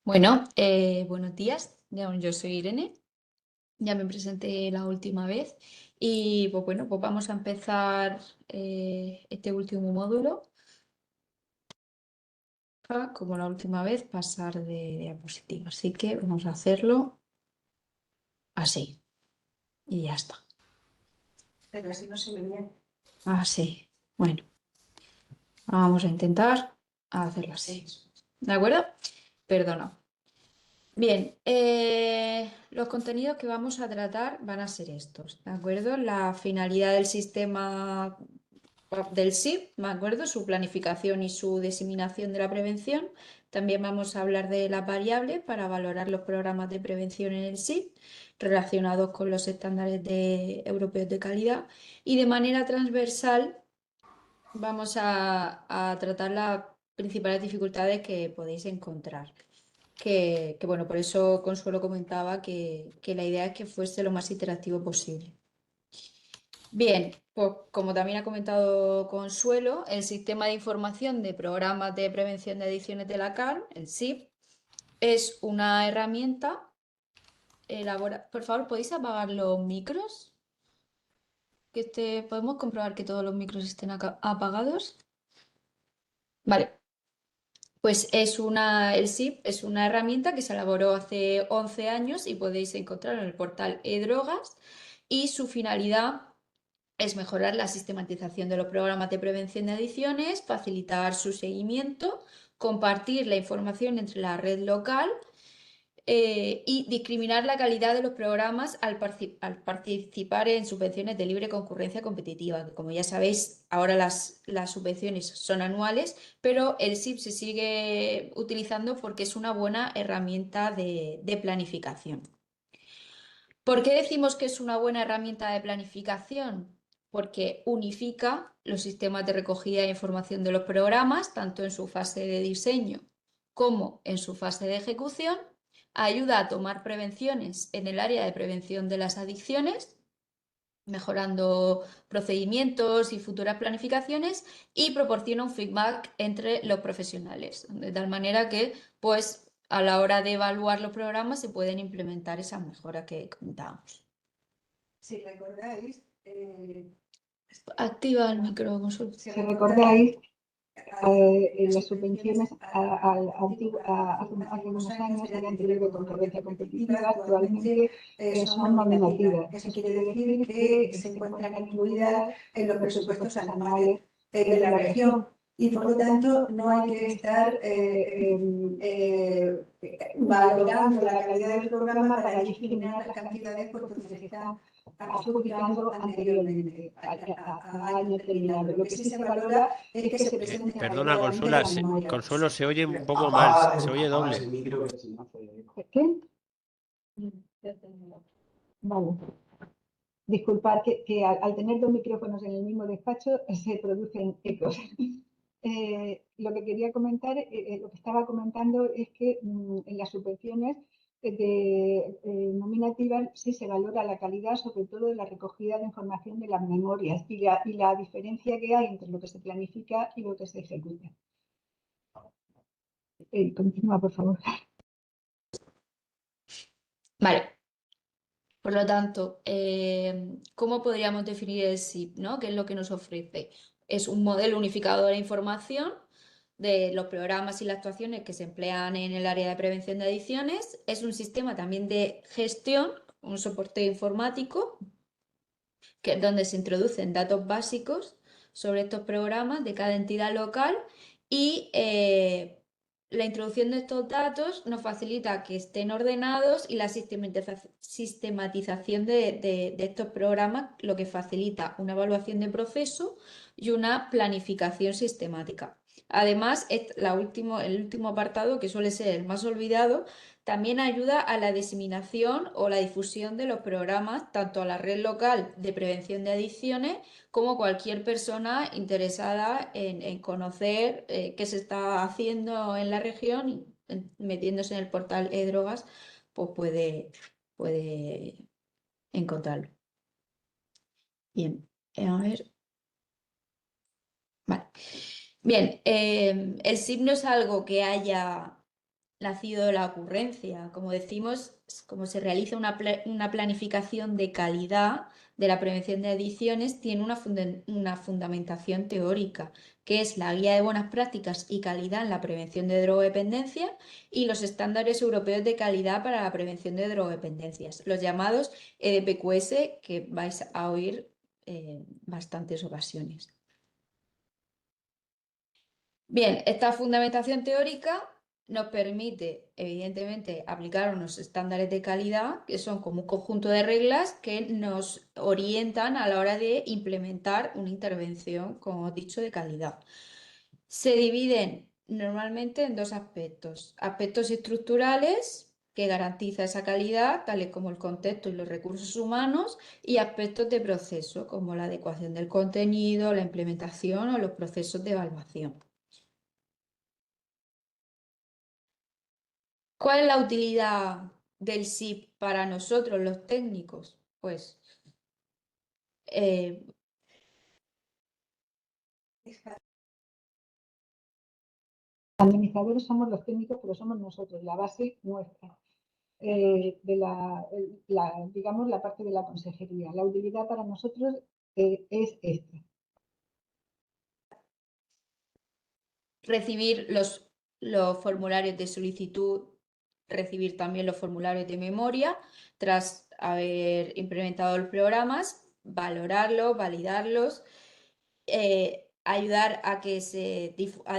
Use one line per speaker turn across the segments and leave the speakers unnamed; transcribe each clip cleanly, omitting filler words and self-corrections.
Bueno, buenos días. Yo soy Irene. Ya me presenté la última vez y pues bueno, pues vamos a empezar este último módulo como la última vez, pasar de diapositiva. Así que vamos a hacerlo así y ya está.
Pero así no se ve bien.
Así. Bueno, vamos a intentar hacerlo así. ¿De acuerdo? Perdona. Bien, los contenidos que vamos a tratar van a ser estos, ¿de acuerdo? La finalidad del sistema del SIP, ¿de acuerdo? Su planificación y su diseminación de la prevención. También vamos a hablar de las variables para valorar los programas de prevención en el SIP relacionados con los estándares europeos de calidad. Y de manera transversal vamos a tratar las principales dificultades que podéis encontrar. Bueno, por eso Consuelo comentaba que la idea es que fuese lo más interactivo posible. Bien, pues como también ha comentado Consuelo, el Sistema de Información de Programas de Prevención de Adicciones de la CAR, el SIP, es una herramienta elaborada. Por favor, ¿podéis apagar los micros? ¿Podemos comprobar que todos los micros estén apagados? Vale. Pues el SIP es una herramienta que se elaboró hace 11 años y podéis encontrar en el portal eDrogas y su finalidad es mejorar la sistematización de los programas de prevención de adicciones, facilitar su seguimiento, compartir la información entre la red local y discriminar la calidad de los programas al participar en subvenciones de libre concurrencia competitiva, que como ya sabéis, ahora las subvenciones son anuales, pero el SIP se sigue utilizando porque es una buena herramienta de planificación. ¿Por qué decimos que es una buena herramienta de planificación? Porque unifica los sistemas de recogida de información de los programas, tanto en su fase de diseño como en su fase de ejecución, ayuda a tomar prevenciones en el área de prevención de las adicciones, mejorando procedimientos y futuras planificaciones, y proporciona un feedback entre los profesionales, de tal manera que, pues, a la hora de evaluar los programas se pueden implementar esas mejoras que comentábamos.
Si recordáis,
Activa el micro, Consul.
si recordáis las subvenciones hace unos años eran de libre concurrencia competitiva, actualmente son nominativas. Eso quiere decir que se encuentran incluidas en los presupuestos anuales de la región y por lo tanto no hay que estar valorando la calidad del programa para discriminar las cantidades porque se están adjudicando anteriormente a año terminado. Lo que sí se valora es que se presente
Perdona,
adecuadamente la memoria.
Consuelo, se oye un poco mal, se oye doble.
¿Qué? Vale. Disculpad que al tener dos micrófonos en el mismo despacho se producen ecos. Lo que quería comentar, lo que estaba comentando es que en las subvenciones nominativas sí se valora la calidad, sobre todo en la recogida de información de las memorias y la diferencia que hay entre lo que se planifica y lo que se ejecuta. Continúa, por favor.
Vale. Por lo tanto, ¿cómo podríamos definir el SIP, ¿no? ¿Qué es lo que nos ofrece? Es un modelo unificador de información de los programas y las actuaciones que se emplean en el área de prevención de adicciones. Es un sistema también de gestión, un soporte informático, que es donde se introducen datos básicos sobre estos programas de cada entidad local y la introducción de estos datos nos facilita que estén ordenados y la sistematización de estos programas, lo que facilita una evaluación de proceso y una planificación sistemática. Además, el último apartado, que suele ser el más olvidado, también ayuda a la diseminación o la difusión de los programas, tanto a la red local de prevención de adicciones como cualquier persona interesada en conocer qué se está haciendo en la región y metiéndose en el portal eDrogas, pues puede encontrarlo. Bien, a ver. Vale. Bien, el SIP no es algo que haya nacido la ocurrencia. Como decimos, como se realiza una planificación de calidad de la prevención de adicciones, tiene una fundamentación teórica, que es la Guía de Buenas Prácticas y Calidad en la Prevención de Drogodependencia y los estándares europeos de calidad para la prevención de drogodependencias, los llamados EDPQS, que vais a oír en bastantes ocasiones. Bien, esta fundamentación teórica nos permite, evidentemente, aplicar unos estándares de calidad que son como un conjunto de reglas que nos orientan a la hora de implementar una intervención, como he dicho, de calidad. Se dividen normalmente en dos aspectos: aspectos estructurales, que garantiza esa calidad, tales como el contexto y los recursos humanos, y aspectos de proceso, como la adecuación del contenido, la implementación o los procesos de evaluación. ¿Cuál es la utilidad del SIP para nosotros, los técnicos? Pues eh,
Administradores somos los técnicos, pero somos nosotros, la base nuestra, digamos, la parte de la consejería. La utilidad para nosotros es esta.
recibir los formularios de solicitud, recibir también los formularios de memoria, tras haber implementado los programas, valorarlos, validarlos, ayudar a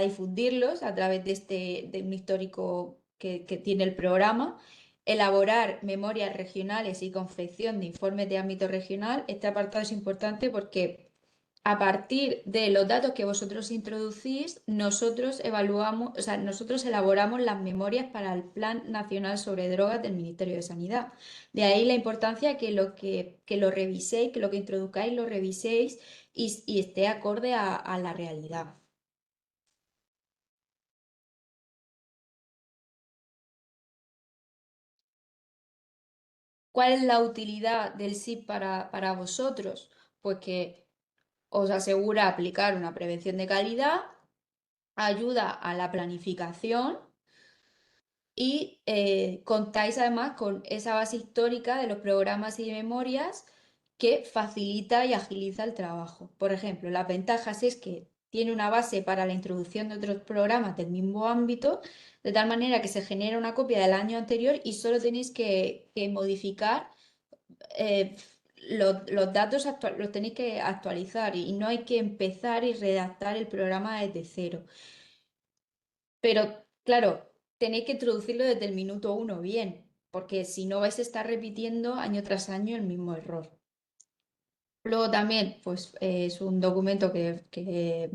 difundirlos a través de un histórico que tiene el programa, elaborar memorias regionales y confección de informes de ámbito regional. Este apartado es importante porque a partir de los datos que vosotros introducís, nosotros evaluamos, o sea, nosotros elaboramos las memorias para el Plan Nacional sobre Drogas del Ministerio de Sanidad. De ahí la importancia que lo reviséis, que lo que introduzcáis lo reviséis y esté acorde a la realidad. ¿Cuál es la utilidad del SIP para vosotros? Pues que os asegura aplicar una prevención de calidad, ayuda a la planificación y contáis además con esa base histórica de los programas y de memorias que facilita y agiliza el trabajo. Por ejemplo, las ventajas es que tiene una base para la introducción de otros programas del mismo ámbito, de tal manera que se genera una copia del año anterior y solo tenéis que modificar los datos, los tenéis que actualizar y no hay que empezar y redactar el programa desde cero. Pero claro, tenéis que introducirlo desde el minuto uno bien, porque si no vais a estar repitiendo año tras año el mismo error. Luego también, pues es un documento que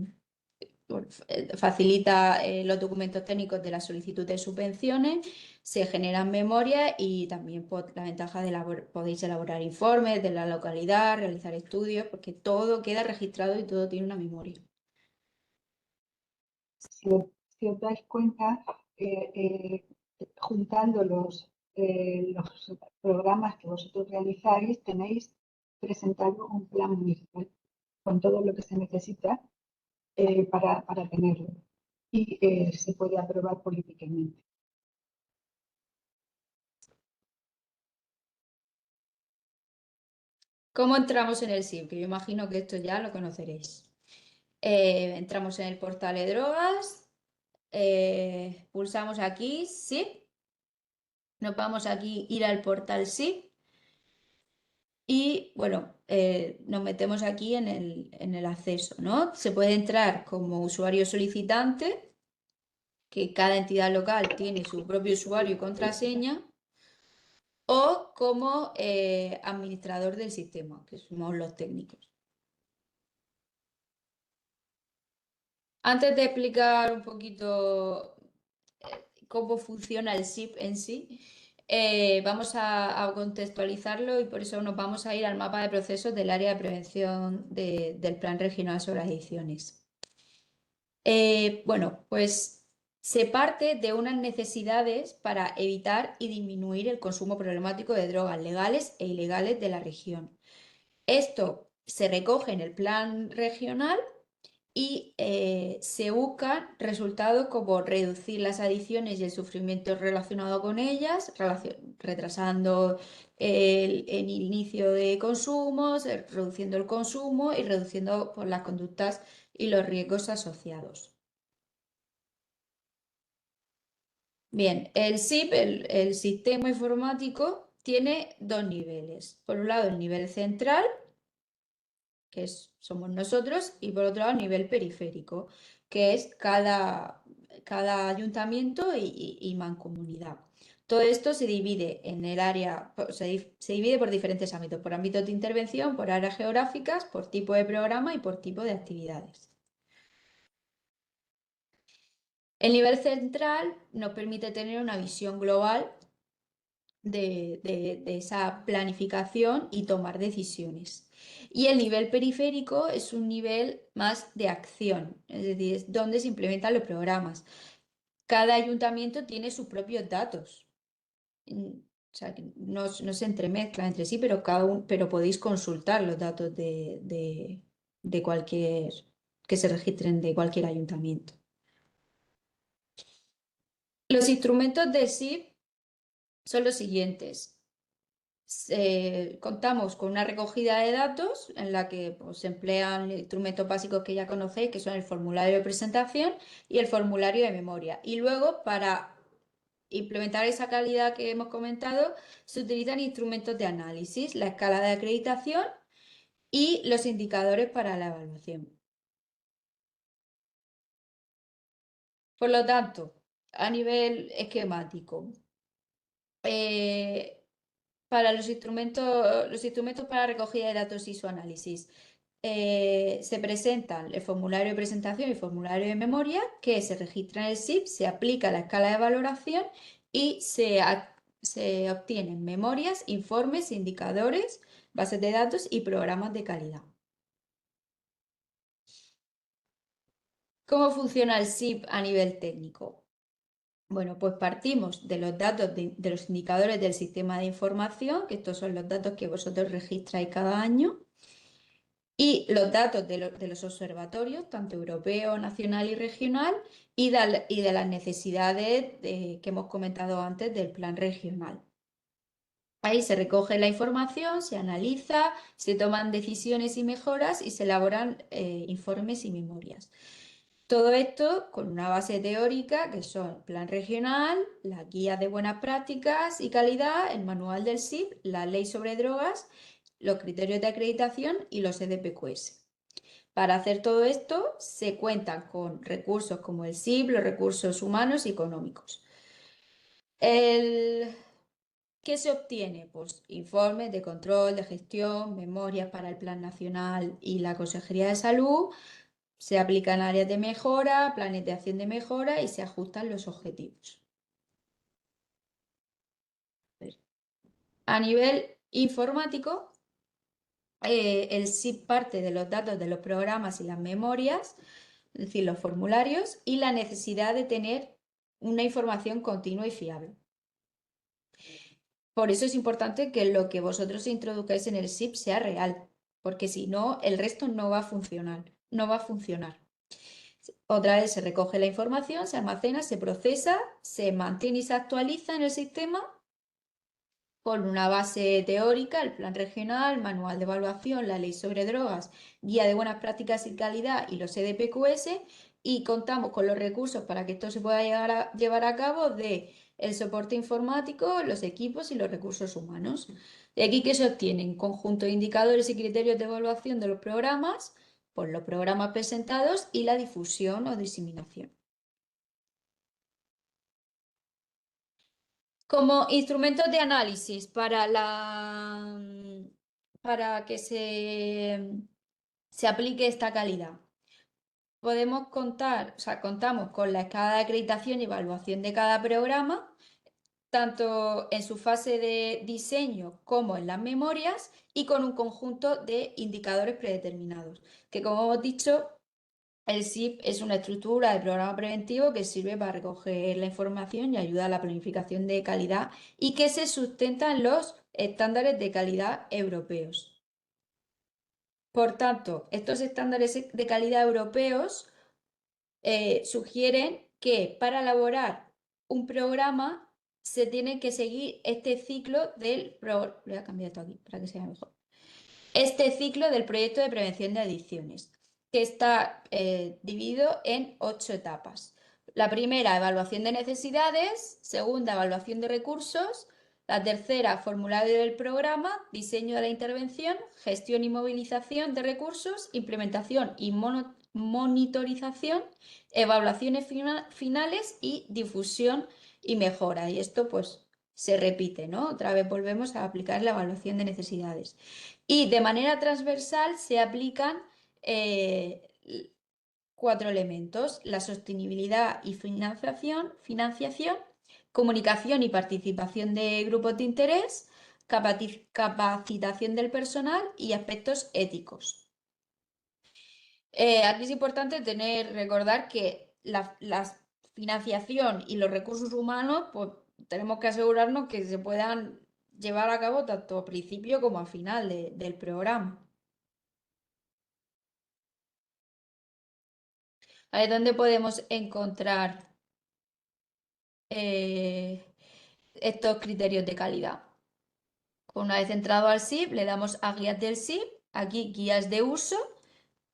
facilita los documentos técnicos de la solicitud de subvenciones, se generan memorias y también la ventaja de podéis elaborar informes de la localidad, realizar estudios, porque todo queda registrado y todo tiene una memoria.
Si os dais cuenta, juntando los programas que vosotros realizáis, tenéis presentado un plan municipal con todo lo que se necesita para tenerlo y se puede aprobar políticamente.
¿Cómo entramos en el SIP? Que yo imagino que esto ya lo conoceréis. Entramos en el portal de drogas, pulsamos aquí, SIP, nos vamos aquí, ir al portal SIP y bueno, nos metemos aquí en el acceso, ¿no? Se puede entrar como usuario solicitante, que cada entidad local tiene su propio usuario y contraseña, o como administrador del sistema, que somos los técnicos. Antes de explicar un poquito cómo funciona el SIP en sí, vamos a contextualizarlo y por eso nos vamos a ir al mapa de procesos del área de prevención del Plan Regional sobre Adicciones. Bueno, pues se parte de unas necesidades para evitar y disminuir el consumo problemático de drogas legales e ilegales de la región. Esto se recoge en el plan regional y se buscan resultados como reducir las adicciones y el sufrimiento relacionado con ellas, retrasando el inicio de consumos, reduciendo el consumo y reduciendo pues, las conductas y los riesgos asociados. Bien, el SIP, el sistema informático, tiene dos niveles. Por un lado, el nivel central, que somos nosotros, y por otro lado, el nivel periférico, que es cada ayuntamiento y mancomunidad. Todo esto se divide en el área, se divide por diferentes ámbitos, por ámbitos de intervención, por áreas geográficas, por tipo de programa y por tipo de actividades. El nivel central nos permite tener una visión global de esa planificación y tomar decisiones. Y el nivel periférico es un nivel más de acción, es decir, es donde se implementan los programas. Cada ayuntamiento tiene sus propios datos. O sea, que no se entremezclan entre sí, pero, pero podéis consultar los datos de cualquier, que se registren de cualquier ayuntamiento. Los instrumentos del SIP son los siguientes. Contamos con una recogida de datos en la que pues, se emplean instrumentos básicos que ya conocéis, que son el formulario de presentación y el formulario de memoria. Y luego, para implementar esa calidad que hemos comentado, se utilizan instrumentos de análisis, la escala de acreditación y los indicadores para la evaluación. Por lo tanto, a nivel esquemático, para los instrumentos para recogida de datos y su análisis, se presentan el formulario de presentación y el formulario de memoria, que se registra en el SIP, se aplica la escala de valoración y se obtienen memorias, informes, indicadores, bases de datos y programas de calidad. ¿Cómo funciona el SIP a nivel técnico? Bueno, pues partimos de los datos de los indicadores del sistema de información, que estos son los datos que vosotros registráis cada año, y los datos de los observatorios, tanto europeo, nacional y regional, y de las necesidades que hemos comentado antes del plan regional. Ahí se recoge la información, se analiza, se toman decisiones y mejoras y se elaboran informes y memorias. Todo esto con una base teórica que son el plan regional, las guías de buenas prácticas y calidad, el manual del SIP, la ley sobre drogas, los criterios de acreditación y los EDPQS. Para hacer todo esto se cuentan con recursos como el SIP, los recursos humanos y económicos. ¿Qué se obtiene? Pues informes de control, de gestión, memorias para el Plan Nacional y la Consejería de Salud. Se aplican áreas de mejora, planes de acción de mejora y se ajustan los objetivos. A nivel informático, el SIP parte de los datos de los programas y las memorias, es decir, los formularios, y la necesidad de tener una información continua y fiable. Por eso es importante que lo que vosotros introduzcáis en el SIP sea real, porque si no, el resto no va a funcionar, no va a funcionar. Otra vez se recoge la información, se almacena, se procesa, se mantiene y se actualiza en el sistema con una base teórica, el plan regional, manual de evaluación, la ley sobre drogas, guía de buenas prácticas y calidad y los EDPQS, y contamos con los recursos para que esto se pueda llevar a cabo de el soporte informático, los equipos y los recursos humanos. De aquí que se obtienen conjunto de indicadores y criterios de evaluación de los programas, por los programas presentados y la difusión o diseminación. Como instrumentos de análisis para que se aplique esta calidad. Podemos contar, o sea, contamos con la escala de acreditación y evaluación de cada programa, tanto en su fase de diseño como en las memorias, y con un conjunto de indicadores predeterminados, que como hemos dicho, el SIP es una estructura de programa preventivo que sirve para recoger la información y ayuda a la planificación de calidad y que se sustenta en los estándares de calidad europeos. Por tanto, estos estándares de calidad europeos sugieren que para elaborar un programa se tiene que seguir este ciclo voy a cambiar esto aquí para que sea mejor. Este ciclo del proyecto de prevención de adicciones, que está dividido en 8 etapas. La primera, evaluación de necesidades; segunda, evaluación de recursos; la tercera, formulario del programa; diseño de la intervención; gestión y movilización de recursos; implementación y monitorización; evaluaciones finales y difusión y mejora. Y esto pues se repite, ¿no? Otra vez volvemos a aplicar la evaluación de necesidades. Y de manera transversal se aplican 4 elementos: la sostenibilidad y financiación, comunicación y participación de grupos de interés, capacitación del personal y aspectos éticos. Aquí es importante recordar que la financiación y los recursos humanos, pues tenemos que asegurarnos que se puedan llevar a cabo tanto al principio como al final del programa. A ver, ¿dónde podemos encontrar estos criterios de calidad? Una vez entrado al SIP, le damos a guías del SIP, aquí guías de uso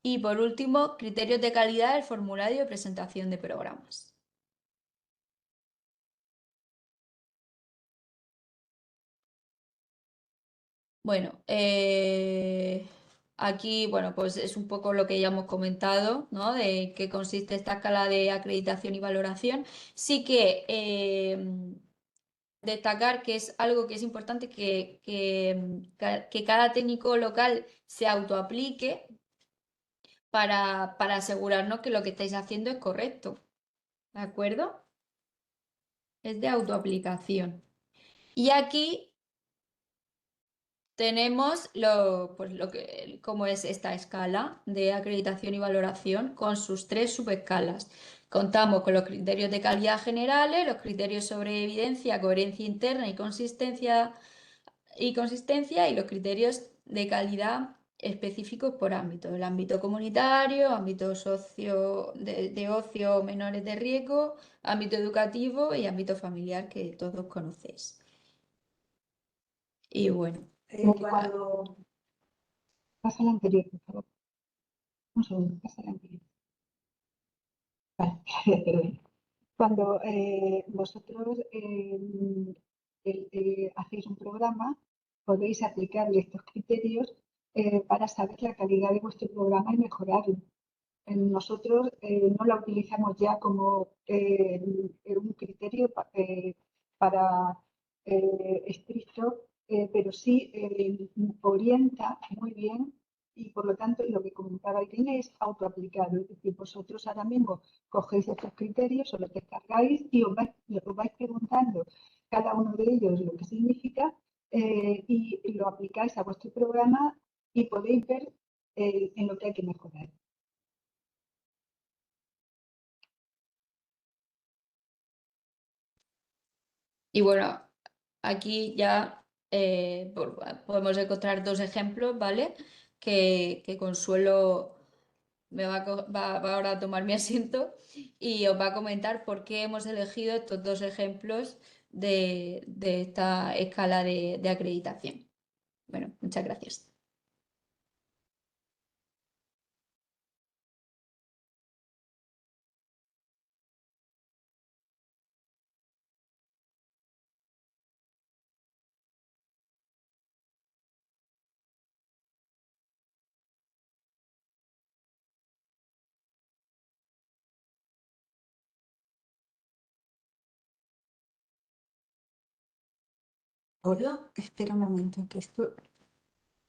y por último, criterios de calidad del formulario de presentación de programas. Bueno, aquí, bueno, pues es un poco lo que ya hemos comentado, ¿no? De qué consiste esta escala de acreditación y valoración. Sí que destacar que es algo que es importante que cada técnico local se autoaplique para asegurarnos que lo que estáis haciendo es correcto. ¿De acuerdo? Es de autoaplicación. Y aquí tenemos cómo es esta escala de acreditación y valoración con sus 3 subescalas. Contamos con los criterios de calidad generales, los criterios sobre evidencia, coherencia interna y los criterios de calidad específicos por ámbito: el ámbito comunitario, ámbito de ocio, menores de riesgo, ámbito educativo y ámbito familiar, que todos conocéis. Y bueno,
Cuando pasa la anterior, por favor. Un segundo, pasa la anterior. Vale, perdón. Cuando vosotros hacéis un programa, podéis aplicarle estos criterios para saber la calidad de vuestro programa y mejorarlo. Nosotros no la utilizamos ya como un criterio para estricto, pero sí orienta muy bien y por lo tanto lo que comentaba Irene es autoaplicado. Es decir, vosotros ahora mismo cogéis estos criterios, os los descargáis y os vais preguntando cada uno de ellos lo que significa y lo aplicáis a vuestro programa y podéis ver en lo que hay que mejorar.
y bueno, aquí ya podemos encontrar 2 ejemplos, ¿vale? Que Consuelo va ahora a tomar mi asiento y os va a comentar por qué hemos elegido estos 2 ejemplos de esta escala de acreditación. Bueno, muchas gracias.
Hola, espera un momento, que esto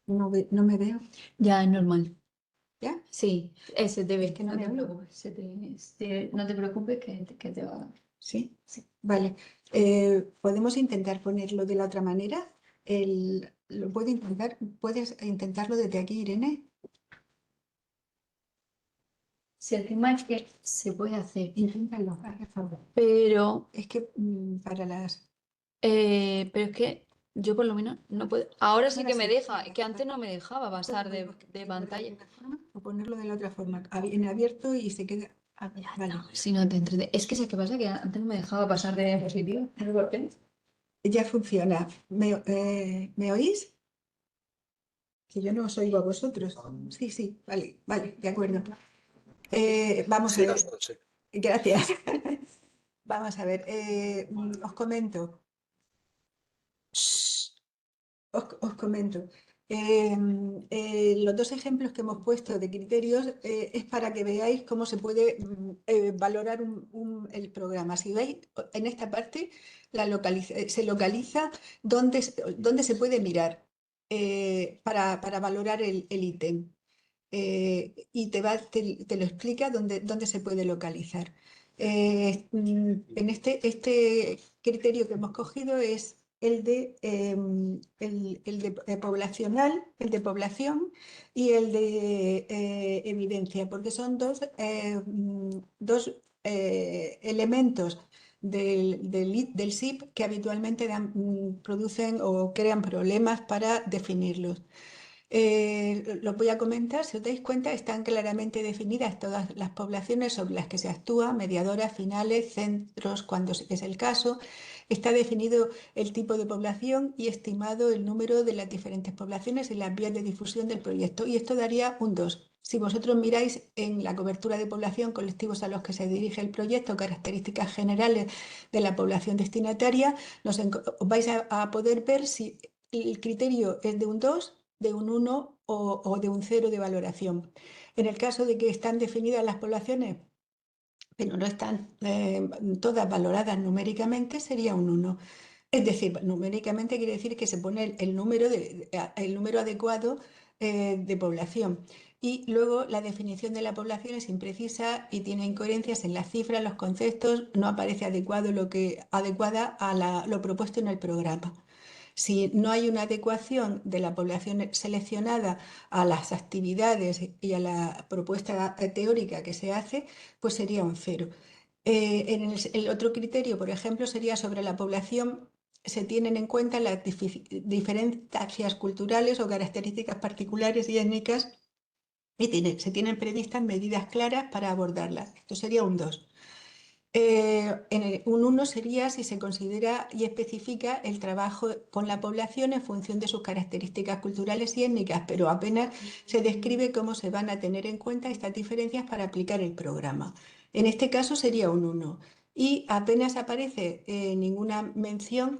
no me veo.
Ya, es normal.
¿Ya?
Sí, se te ve,
Es que no
no
me
te
veo.
preocupes, no te preocupes que te va.
¿Sí?
Sí.
Vale. ¿Podemos intentar ponerlo de la otra manera? ¿Lo puedo intentar? ¿Puedes intentarlo desde aquí, Irene?
Si el tema es que se puede hacer,
Inténtalo, haz el favor.
pero,
Es que para las...
pero es que Yo por lo menos no puedo. Ahora sí
Ahora
que me
sí.
deja, que antes no me dejaba pasar
Podemos
de
ponerlo de la
pantalla.
plataforma o ponerlo de la otra forma, en abierto y se queda.
Ya
Vale.
está, si no te entrete. Es que ¿sabes qué pasa? Que antes no me dejaba pasar de diapositiva. No sé por qué.
Ya funciona. ¿Me oís? Que yo no os oigo a vosotros. Sí, sí, vale, vale, de acuerdo. Vamos a
Sí,
ver.
nosotros sí.
Gracias. Vamos a ver. Os comento. Os comento. Los dos ejemplos que hemos puesto de criterios es para que veáis cómo se puede valorar el programa. Si veis, en esta parte se localiza dónde se puede mirar para valorar el ítem. Y te lo explica dónde se puede localizar. En este criterio que hemos cogido es el de poblacional, el de población y el de evidencia, porque son dos elementos del SIP que habitualmente producen o crean problemas para definirlos. Los voy a comentar. Si os dais cuenta, están claramente definidas todas las poblaciones sobre las que se actúa, mediadoras, finales, centros, cuando es el caso. Está definido el tipo de población y estimado el número de las diferentes poblaciones y las vías de difusión del proyecto. Y esto daría un 2. Si vosotros miráis en la cobertura de población, colectivos a los que se dirige el proyecto, características generales de la población destinataria, os vais a poder ver si el criterio es de un 2, de un 1 o de un 0 de valoración. En el caso de que están definidas las poblaciones, pero no están todas valoradas numéricamente, sería un 1. Es decir, numéricamente quiere decir que se pone el número adecuado de población. Y luego la definición de la población es imprecisa y tiene incoherencias en las cifras, los conceptos, no aparece adecuada a lo propuesto en el programa. Si no hay una adecuación de la población seleccionada a las actividades y a la propuesta teórica que se hace, pues sería un 0. El otro criterio, por ejemplo, sería sobre la población. Se tienen en cuenta las diferencias culturales o características particulares y étnicas y se tienen previstas medidas claras para abordarlas. Esto sería un 2. Un 1 sería si se considera y especifica el trabajo con la población en función de sus características culturales y étnicas, pero apenas se describe cómo se van a tener en cuenta estas diferencias para aplicar el programa. En este caso sería un 1 y apenas aparece ninguna mención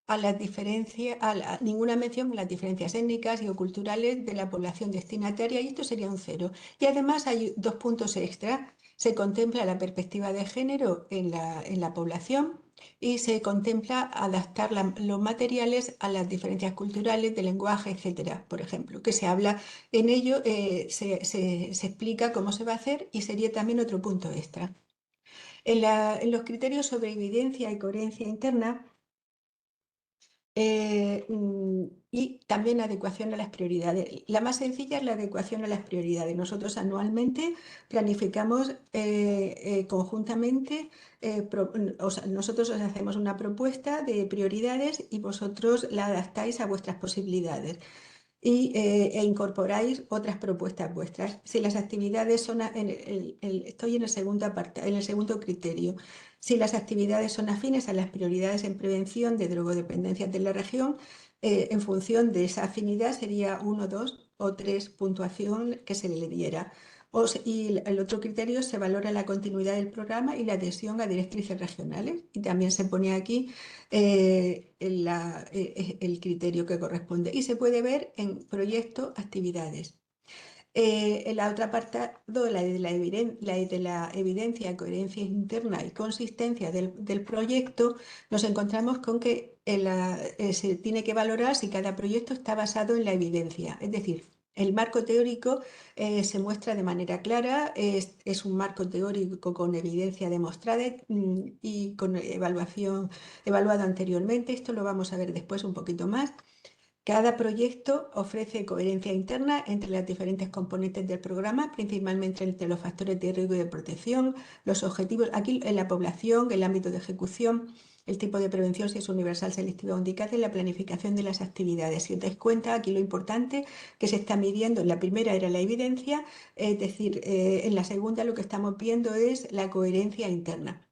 a las diferencias, ninguna mención a las diferencias étnicas y o culturales de la población destinataria, y esto sería un 0. Y además hay dos puntos extra. Se contempla la perspectiva de género en la población y se contempla adaptar los materiales a las diferencias culturales de lenguaje, etcétera, por ejemplo, que se habla en ello, se explica cómo se va a hacer y sería también otro punto extra. En los criterios sobre evidencia y coherencia interna, y también adecuación a las prioridades. La más sencilla es la adecuación a las prioridades. Nosotros anualmente planificamos conjuntamente, nosotros os hacemos una propuesta de prioridades y vosotros la adaptáis a vuestras posibilidades e incorporáis otras propuestas vuestras. Si las actividades son, estoy en el segundo criterio, si las actividades son afines a las prioridades en prevención de drogodependencias de la región, en función de esa afinidad sería 1, 2 o 3 puntuación que se le diera. Y el otro criterio se valora la continuidad del programa y la adhesión a directrices regionales. Y también se pone aquí el criterio que corresponde. Y se puede ver en proyecto, actividades. En la otra parte, la de la evidencia, coherencia interna y consistencia del proyecto, nos encontramos con que se tiene que valorar si cada proyecto está basado en la evidencia. Es decir, el marco teórico se muestra de manera clara, es un marco teórico con evidencia demostrada y con evaluado anteriormente. Esto lo vamos a ver después un poquito más. Cada proyecto ofrece coherencia interna entre las diferentes componentes del programa, principalmente entre los factores de riesgo y de protección, los objetivos, aquí en la población, el ámbito de ejecución, el tipo de prevención, si es universal, selectiva o indicada, y la planificación de las actividades. Si os dais cuenta, aquí lo importante que se está midiendo, en la primera era la evidencia, es decir, en la segunda lo que estamos viendo es la coherencia interna.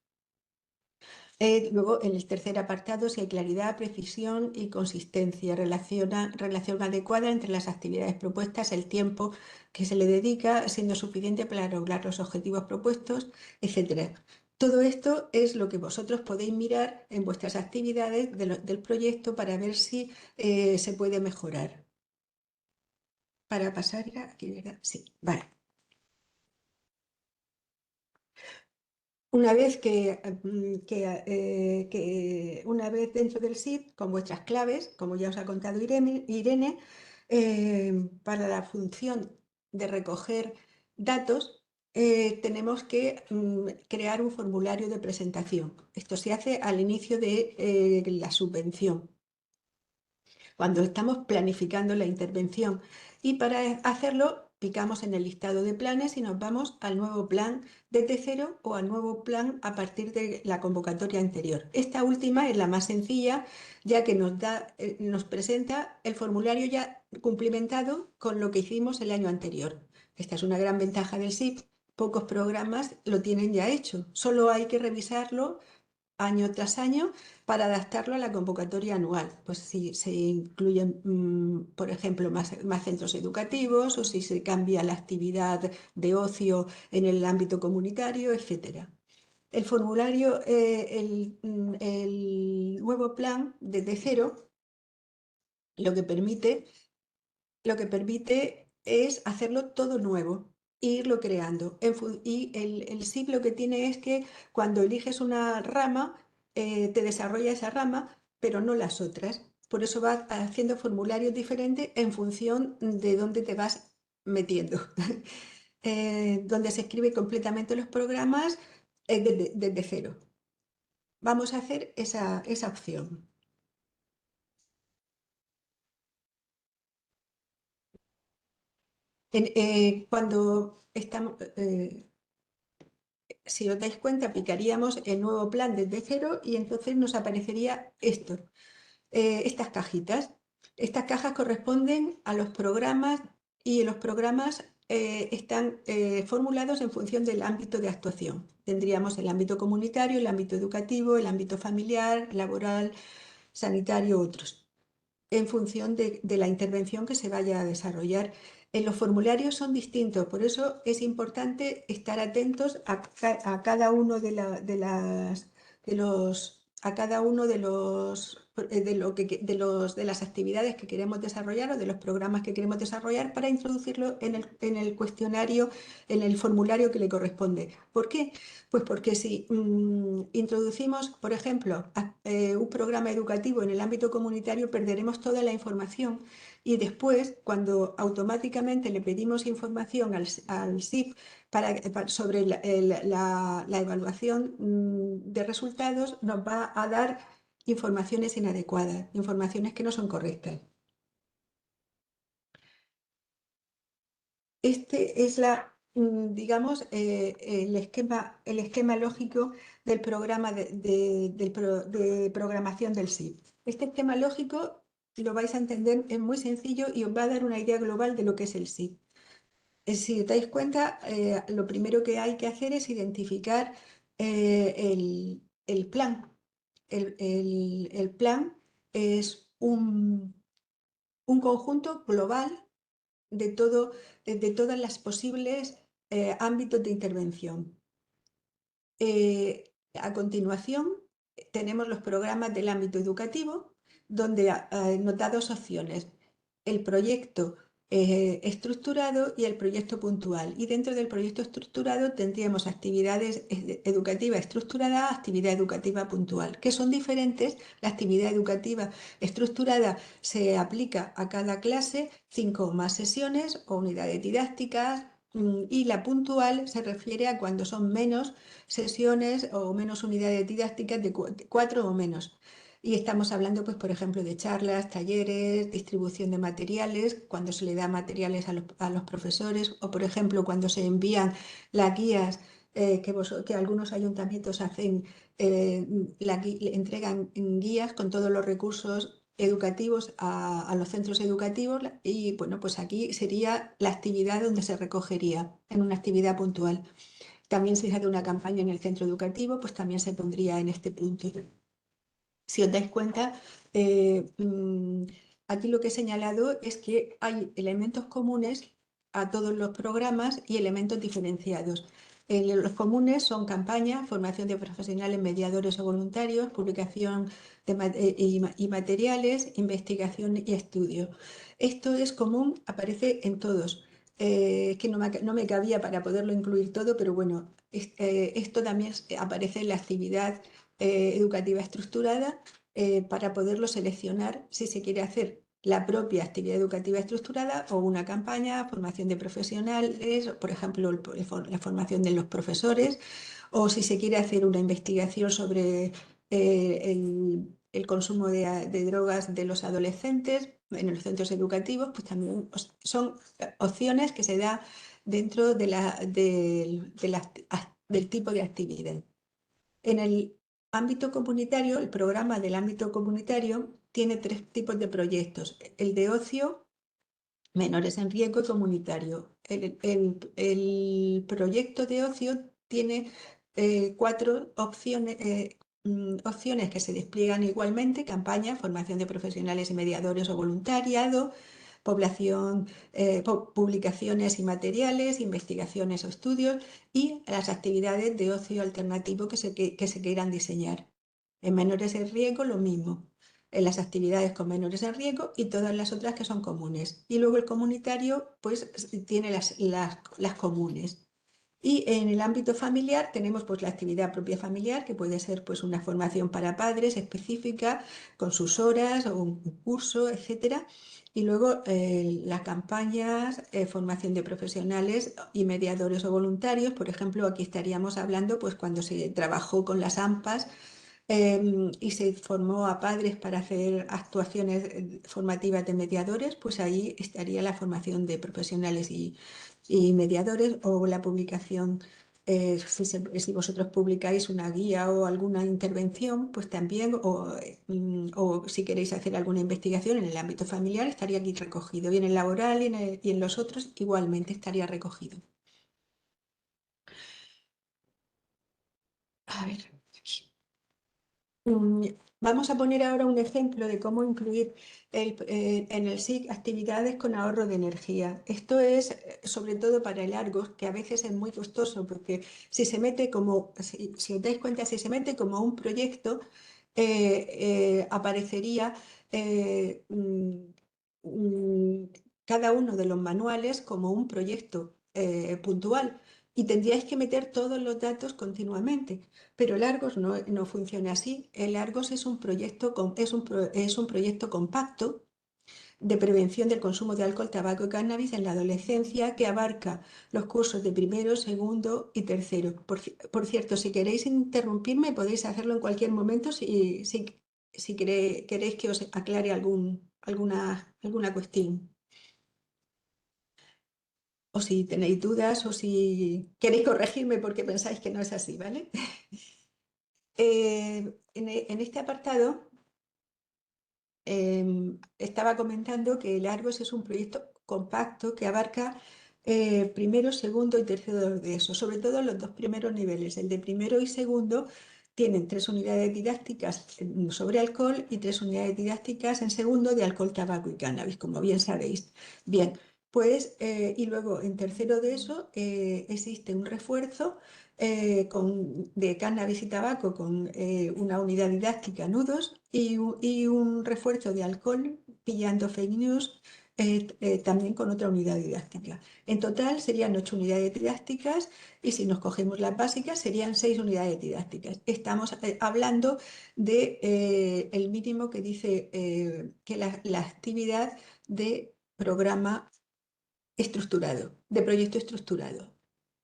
Luego, en el tercer apartado, si hay claridad, precisión y consistencia, relación adecuada entre las actividades propuestas, el tiempo que se le dedica, siendo suficiente para lograr los objetivos propuestos, etcétera. Todo esto es lo que vosotros podéis mirar en vuestras actividades del proyecto para ver si se puede mejorar. Para pasar ya aquí, ¿verdad? Sí, vale. Una vez una vez dentro del SIP, con vuestras claves, como ya os ha contado Irene, para la función de recoger datos, tenemos que crear un formulario de presentación. Esto se hace al inicio de la subvención, cuando estamos planificando la intervención. Y para hacerlo, picamos en el listado de planes y nos vamos al nuevo plan desde cero o al nuevo plan a partir de la convocatoria anterior. Esta última es la más sencilla, ya que nos presenta el formulario ya cumplimentado con lo que hicimos el año anterior. Esta es una gran ventaja del SIP. Pocos programas lo tienen ya hecho. Solo hay que revisarlo año tras año para adaptarlo a la convocatoria anual. Pues si se incluyen, por ejemplo, más centros educativos o si se cambia la actividad de ocio en el ámbito comunitario, etcétera. El formulario, el nuevo plan desde cero, lo que permite es hacerlo todo nuevo, e irlo creando. Y el SIP lo que tiene es que cuando eliges una rama, te desarrolla esa rama, pero no las otras. Por eso va haciendo formularios diferentes en función de dónde te vas metiendo. Donde se escribe completamente los programas desde cero. Vamos a hacer esa opción. Cuando estamos, si os dais cuenta, aplicaríamos el nuevo plan desde cero y entonces nos aparecería esto, estas cajitas. Estas cajas corresponden a los programas y los programas están formulados en función del ámbito de actuación. Tendríamos el ámbito comunitario, el ámbito educativo, el ámbito familiar, laboral, sanitario, otros en función de la intervención que se vaya a desarrollar. Los formularios son distintos, por eso es importante estar atentos a cada uno de las actividades que queremos desarrollar o de los programas que queremos desarrollar para introducirlo en el cuestionario, en el formulario que le corresponde. ¿Por qué? Pues porque si introducimos, por ejemplo, un programa educativo en el ámbito comunitario, perderemos toda la información y después, cuando automáticamente le pedimos información al SIP sobre la evaluación de resultados, nos va a dar informaciones inadecuadas, informaciones que no son correctas. Este es digamos, el esquema lógico del programa de programación del SIP. Este esquema lógico lo vais a entender, es muy sencillo y os va a dar una idea global de lo que es el SIP. Si os dais cuenta, lo primero que hay que hacer es identificar el plan. El plan es un conjunto global de todas las posibles ámbitos de intervención. A continuación, tenemos los programas del ámbito educativo, donde nos da dos opciones: el proyecto estructurado y el proyecto puntual. Y dentro del proyecto estructurado tendríamos actividades educativa estructurada, actividad educativa puntual, que son diferentes. La actividad educativa estructurada se aplica a cada clase 5 o más sesiones o unidades didácticas, y la puntual se refiere a cuando son menos sesiones o menos unidades didácticas, de 4 o menos. Y estamos hablando, pues, por ejemplo, de charlas, talleres, distribución de materiales, cuando se le da materiales a los profesores, o, por ejemplo, cuando se envían las guías que algunos ayuntamientos hacen, le entregan guías con todos los recursos educativos a los centros educativos y bueno, pues aquí sería la actividad donde se recogería, en una actividad puntual. También si se hace una campaña en el centro educativo, pues también se pondría en este punto. Si os dais cuenta, aquí lo que he señalado es que hay elementos comunes a todos los programas y elementos diferenciados. Los comunes son campañas, formación de profesionales, mediadores o voluntarios, publicación y materiales, investigación y estudio. Esto es común, aparece en todos. Es que no me cabía para poderlo incluir todo, pero bueno, esto también aparece en la actividad educativa estructurada para poderlo seleccionar si se quiere hacer la propia actividad educativa estructurada o una campaña, formación de profesionales, por ejemplo, la formación de los profesores, o si se quiere hacer una investigación sobre el consumo de drogas de los adolescentes en los centros educativos, pues también son opciones que se da dentro del tipo de actividad. En el ámbito comunitario, el programa del ámbito comunitario tiene 3 tipos de proyectos: el de ocio, menores en riesgo y comunitario. El proyecto de ocio tiene 4 opciones que se despliegan igualmente: campaña, formación de profesionales y mediadores o voluntariado, población, publicaciones y materiales, investigaciones o estudios, y las actividades de ocio alternativo que se quieran diseñar. En menores en riesgo lo mismo, en las actividades con menores en riesgo y todas las otras que son comunes. Y luego el comunitario pues tiene las comunes. Y en el ámbito familiar tenemos pues la actividad propia familiar, que puede ser pues una formación para padres específica con sus horas o un curso, etcétera. Y luego las campañas, formación de profesionales y mediadores o voluntarios. Por ejemplo, aquí estaríamos hablando pues cuando se trabajó con las AMPAs y se formó a padres para hacer actuaciones formativas de mediadores, pues ahí estaría la formación de profesionales y mediadores, o la publicación, si vosotros publicáis una guía o alguna intervención, pues también, o si queréis hacer alguna investigación en el ámbito familiar, estaría aquí recogido, y en el laboral y en los otros igualmente estaría recogido. A ver. Vamos a poner ahora un ejemplo de cómo incluir en el SIC actividades con ahorro de energía. Esto es sobre todo para el Argos, que a veces es muy costoso, porque si se mete si os dais cuenta, si se mete como un proyecto, aparecería cada uno de los manuales como un proyecto puntual, y tendríais que meter todos los datos continuamente. Pero el Argos no funciona así. El Argos es un proyecto, es un proyecto compacto de prevención del consumo de alcohol, tabaco y cannabis en la adolescencia, que abarca los cursos de primero, segundo y tercero. Por cierto, si queréis interrumpirme, podéis hacerlo en cualquier momento si queréis que os aclare alguna cuestión. O si tenéis dudas o si queréis corregirme porque pensáis que no es así, ¿vale? En este apartado estaba comentando que el Argos es un proyecto compacto que abarca primero, segundo y tercero de eso, sobre todo los 2 primeros niveles. El de primero y segundo tienen 3 unidades didácticas sobre alcohol y 3 unidades didácticas en segundo de alcohol, tabaco y cannabis, como bien sabéis. Bien, pues y luego en tercero de eso existe un refuerzo de cannabis y tabaco con una unidad didáctica, nudos, y un refuerzo de alcohol, pillando fake news, también con otra unidad didáctica. En total serían 8 unidades didácticas, y si nos cogemos las básicas serían 6 unidades didácticas. Estamos hablando de el mínimo que dice que la actividad de programa estructurado, de proyecto estructurado.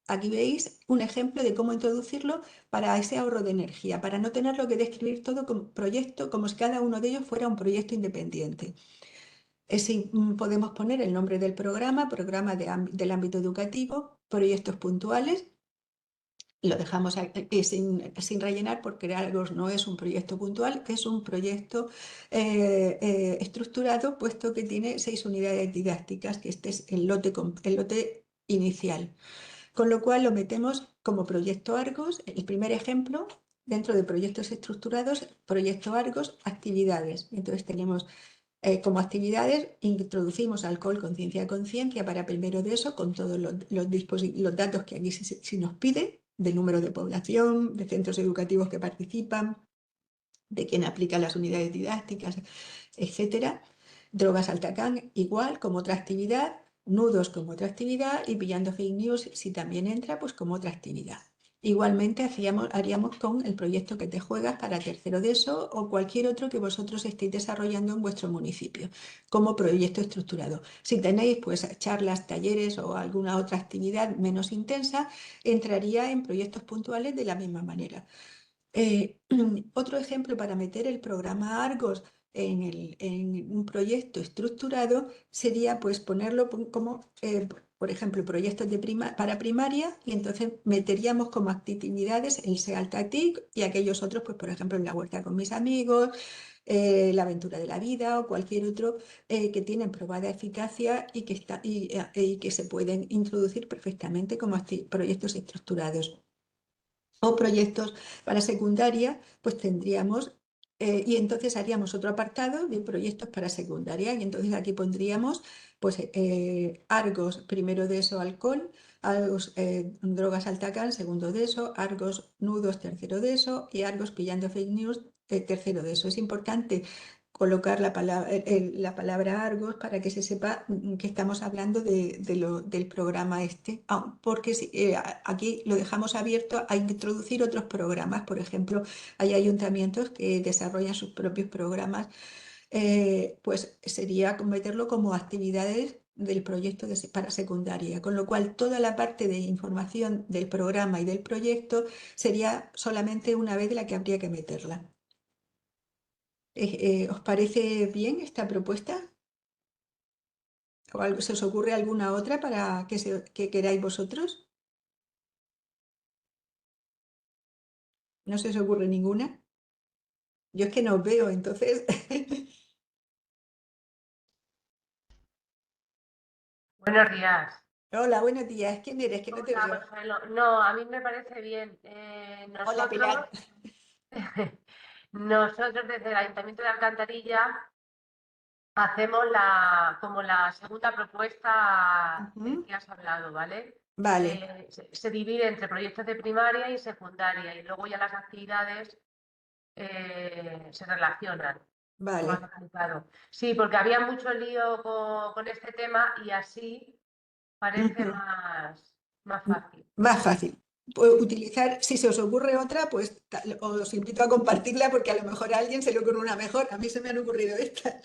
Aquí veis un ejemplo de cómo introducirlo para ese ahorro de energía, para no tenerlo que describir todo como proyecto, como si cada uno de ellos fuera un proyecto independiente. Podemos poner el nombre del programa del ámbito educativo, proyectos puntuales, lo dejamos sin rellenar porque Argos no es un proyecto puntual, es un proyecto estructurado, puesto que tiene 6 unidades didácticas, que este es el lote inicial. Con lo cual lo metemos como proyecto Argos, el primer ejemplo, dentro de proyectos estructurados, proyecto Argos, actividades. Entonces tenemos como actividades, introducimos alcohol, conciencia, conciencia para primero de eso, con todos los datos que aquí se nos pide, de número de población, de centros educativos que participan, de quién aplica las unidades didácticas, etcétera. Drogas Altacán, igual, como otra actividad, nudos como otra actividad y pillando fake news, si también entra, pues como otra actividad. Igualmente haríamos con el proyecto que te juegas para tercero de eso o cualquier otro que vosotros estéis desarrollando en vuestro municipio como proyecto estructurado. Si tenéis pues charlas, talleres o alguna otra actividad menos intensa, entraría en proyectos puntuales de la misma manera. Otro ejemplo para meter el programa Argos en un proyecto estructurado sería pues ponerlo como, por ejemplo, proyectos para primaria, y entonces meteríamos como actividades el Sealta TIC y aquellos otros, pues por ejemplo, en la huerta con mis amigos, la aventura de la vida o cualquier otro que tienen probada eficacia y y que se pueden introducir perfectamente como proyectos estructurados. O proyectos para secundaria, pues tendríamos, y entonces haríamos otro apartado de proyectos para secundaria, y entonces aquí pondríamos pues Argos, primero de eso, alcohol, Argos, drogas Altacán, segundo de eso, Argos, nudos, tercero de eso, y Argos, pillando fake news, tercero de eso. Es importante colocar la palabra Argos para que se sepa que estamos hablando del programa este, porque aquí lo dejamos abierto a introducir otros programas. Por ejemplo, hay ayuntamientos que desarrollan sus propios programas, pues sería meterlo como actividades del proyecto para secundaria, con lo cual toda la parte de información del programa y del proyecto sería solamente una vez la que habría que meterla. ¿Os parece bien esta propuesta? ¿O se os ocurre alguna otra para que queráis vosotros? ¿No se os ocurre ninguna? Yo es que no os veo, entonces...
Buenos días.
Hola, buenos días. ¿Quién eres? Que no te
Hola,
veo.
Consuelo. No, a mí me parece bien.
Hola, Pilar.
Nosotros desde el Ayuntamiento de Alcantarilla hacemos como la segunda propuesta
Ujú.
que has hablado, ¿vale?
Vale,
Se divide entre proyectos de primaria y secundaria, y luego ya las actividades se relacionan, como has
vale.
explicado. Sí, porque había mucho lío con este tema y así parece
Ujú.
más fácil.
Más fácil. Pues utilizar, si se os ocurre otra, pues os invito a compartirla porque a lo mejor a alguien se le ocurre una mejor. A mí se me han ocurrido estas.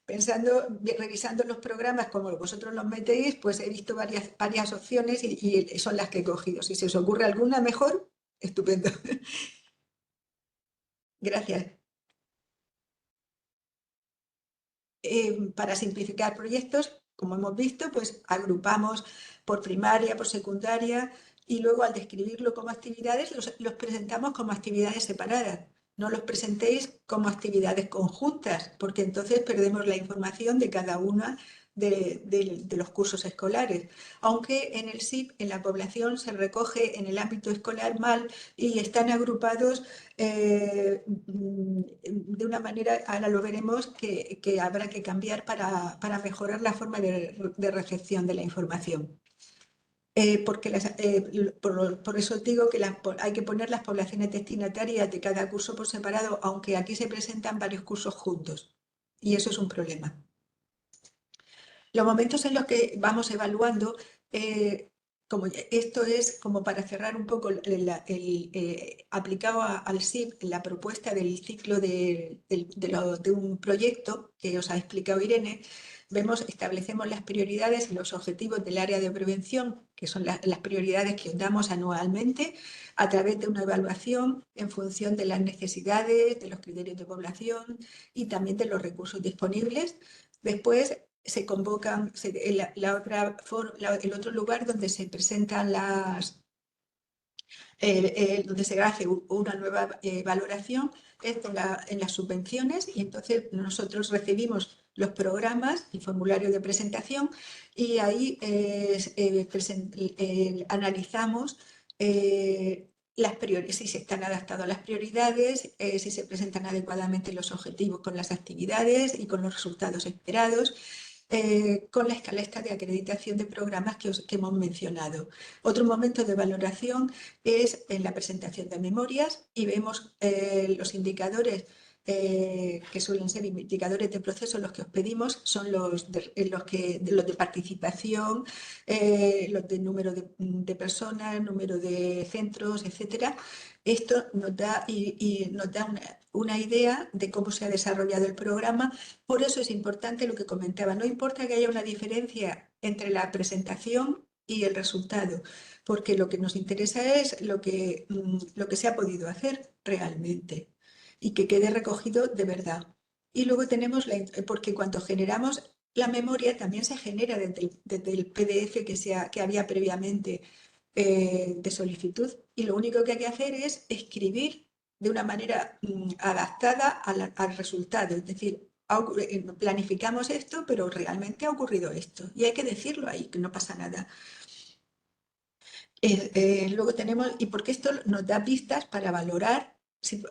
Pensando, revisando los programas como vosotros los metéis, pues he visto varias opciones y son las que he cogido. Si se os ocurre alguna mejor, estupendo. Gracias. Para simplificar proyectos, como hemos visto, pues agrupamos por primaria, por secundaria, y luego al describirlo como actividades los presentamos como actividades separadas. No los presentéis como actividades conjuntas, porque entonces perdemos la información de cada una de los cursos escolares. Aunque en el SIP, en la población, se recoge en el ámbito escolar mal y están agrupados de una manera, ahora lo veremos, que habrá que cambiar para mejorar la forma de recepción de la información. Porque por eso digo que hay que poner las poblaciones destinatarias de cada curso por separado, aunque aquí se presentan varios cursos juntos. Y eso es un problema. Los momentos en los que vamos evaluando, como esto es como para cerrar un poco aplicado al SIP, la propuesta del ciclo de un proyecto que os ha explicado Irene, establecemos las prioridades y los objetivos del área de prevención, que son las prioridades que os damos anualmente, a través de una evaluación en función de las necesidades, de los criterios de población y también de los recursos disponibles. Después se convocan el otro lugar donde se presentan donde se hace una nueva valoración es en las subvenciones, y entonces nosotros recibimos los programas, el formulario de presentación, y ahí analizamos si se están adaptados a las prioridades, si se presentan adecuadamente los objetivos con las actividades y con los resultados esperados, con la escala esta de acreditación de programas que hemos mencionado. Otro momento de valoración es en la presentación de memorias, y vemos los indicadores que suelen ser indicadores de proceso. Los que os pedimos son los de participación, los de número de personas, número de centros, etcétera. Esto nos da, nos da una idea de cómo se ha desarrollado el programa. Por eso es importante lo que comentaba. No importa que haya una diferencia entre la presentación y el resultado, porque lo que nos interesa es lo que se ha podido hacer realmente y que quede recogido de verdad. Y luego tenemos, porque cuando generamos la memoria también se genera desde el PDF que había previamente de solicitud, y lo único que hay que hacer es escribir de una manera adaptada al resultado. Es decir, planificamos esto, pero realmente ha ocurrido esto, y hay que decirlo ahí, que no pasa nada. Luego tenemos, y porque esto nos da pistas para valorar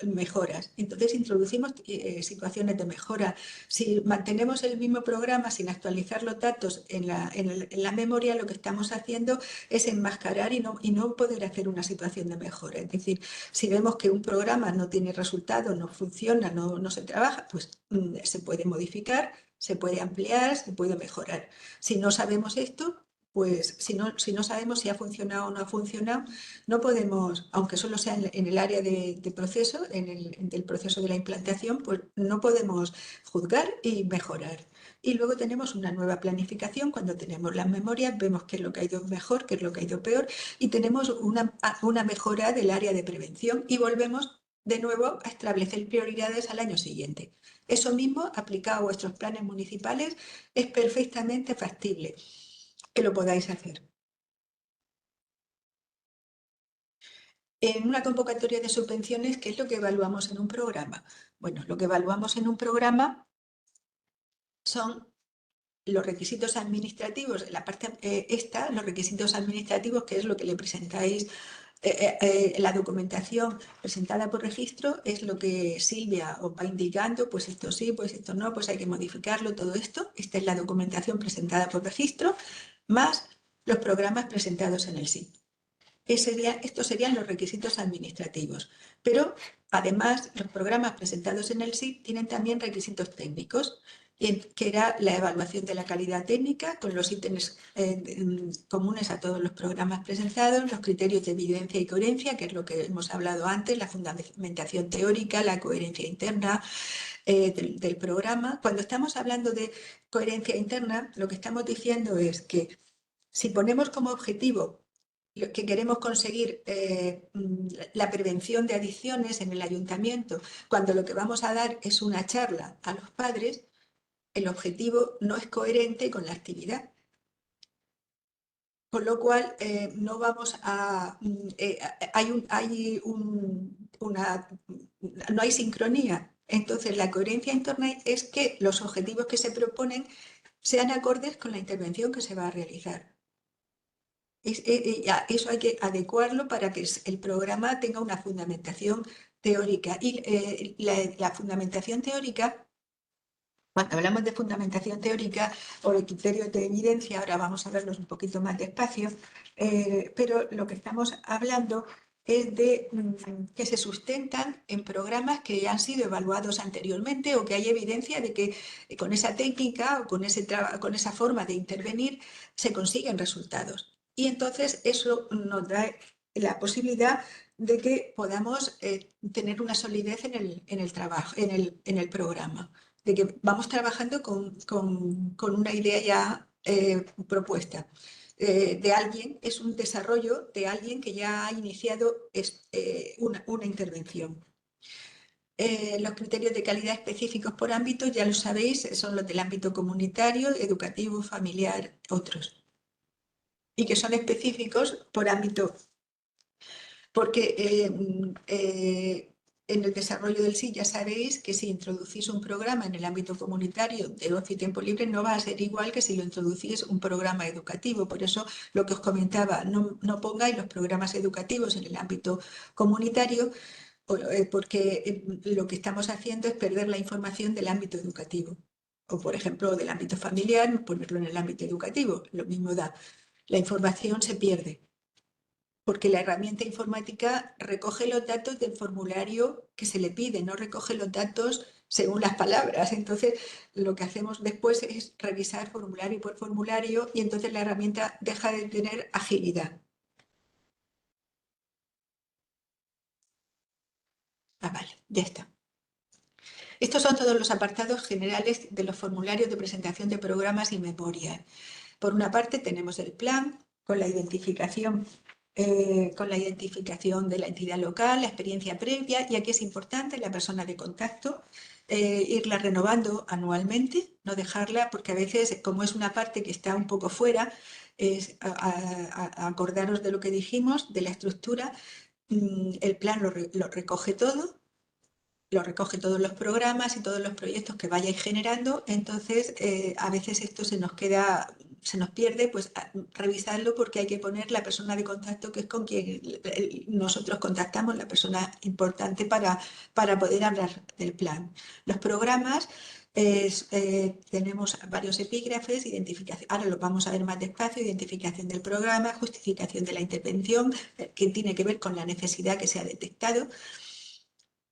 mejoras. Entonces introducimos situaciones de mejora. Si mantenemos el mismo programa sin actualizar los datos en la memoria, lo que estamos haciendo es enmascarar y no poder hacer una situación de mejora. Es decir, si vemos que un programa no tiene resultados, no funciona, no se trabaja, pues se puede modificar, se puede ampliar, se puede mejorar. Si no sabemos esto, pues si no sabemos si ha funcionado o no ha funcionado, no podemos, aunque solo sea en el área de proceso, del proceso de la implantación, pues no podemos juzgar y mejorar. Y luego tenemos una nueva planificación. Cuando tenemos las memorias, vemos qué es lo que ha ido mejor, qué es lo que ha ido peor, y tenemos una mejora del área de prevención, y volvemos de nuevo a establecer prioridades al año siguiente. Eso mismo, aplicado a vuestros planes municipales, es perfectamente factible que lo podáis hacer. En una convocatoria de subvenciones, ¿qué es lo que evaluamos en un programa? Bueno, lo que evaluamos en un programa son los requisitos administrativos, la parte los requisitos administrativos, que es lo que le presentáis. La documentación presentada por registro es lo que Silvia os va indicando, pues esto sí, pues esto no, pues hay que modificarlo, todo esto. Esta es la documentación presentada por registro, más los programas presentados en el SIP. Estos serían los requisitos administrativos, pero además los programas presentados en el SIP tienen también requisitos técnicos, que era la evaluación de la calidad técnica con los ítems comunes a todos los programas presentados, los criterios de evidencia y coherencia, que es lo que hemos hablado antes, la fundamentación teórica, la coherencia interna del programa. Cuando estamos hablando de coherencia interna, lo que estamos diciendo es que si ponemos como objetivo que queremos conseguir la prevención de adicciones en el ayuntamiento, cuando lo que vamos a dar es una charla a los padres, el objetivo no es coherente con la actividad. Con lo cual, no vamos a... no hay sincronía. Entonces, la coherencia interna es que los objetivos que se proponen sean acordes con la intervención que se va a realizar. Eso hay que adecuarlo para que el programa tenga una fundamentación teórica. Y la fundamentación teórica, cuando hablamos de fundamentación teórica o de criterios de evidencia, ahora vamos a verlos un poquito más despacio, pero lo que estamos hablando es de que se sustentan en programas que ya han sido evaluados anteriormente, o que hay evidencia de que con esa técnica o con esa forma de intervenir se consiguen resultados. Y entonces eso nos da la posibilidad de que podamos tener una solidez en el trabajo, en el programa, de que vamos trabajando con una idea ya propuesta. De alguien, es un desarrollo de alguien que ya ha iniciado una intervención. Los criterios de calidad específicos por ámbito, ya lo sabéis, son los del ámbito comunitario, educativo, familiar, otros. Y que son específicos por ámbito Porque en el desarrollo del SIG ya sabéis que si introducís un programa en el ámbito comunitario de ocio y tiempo libre no va a ser igual que si lo introducís un programa educativo. Por eso lo que os comentaba, no pongáis los programas educativos en el ámbito comunitario porque lo que estamos haciendo es perder la información del ámbito educativo. O, por ejemplo, del ámbito familiar, ponerlo en el ámbito educativo, lo mismo da. La información se pierde porque la herramienta informática recoge los datos del formulario que se le pide, no recoge los datos según las palabras. Entonces, lo que hacemos después es revisar formulario por formulario y entonces la herramienta deja de tener agilidad. Vale, ya está. Estos son todos los apartados generales de los formularios de presentación de programas y memorias. Por una parte tenemos el plan con la identificación de la entidad local, la experiencia previa, y aquí es importante la persona de contacto, irla renovando anualmente, no dejarla, porque a veces, como es una parte que está un poco fuera, es acordaros de lo que dijimos, de la estructura, el plan lo recoge todo, lo recoge todos los programas y todos los proyectos que vayáis generando, entonces a veces esto se nos pierde, pues revisarlo porque hay que poner la persona de contacto que es con quien nosotros contactamos, la persona importante para poder hablar del plan. Los programas, tenemos varios epígrafes, identificación, ahora lo vamos a ver más despacio, identificación del programa, justificación de la intervención, que tiene que ver con la necesidad que se ha detectado.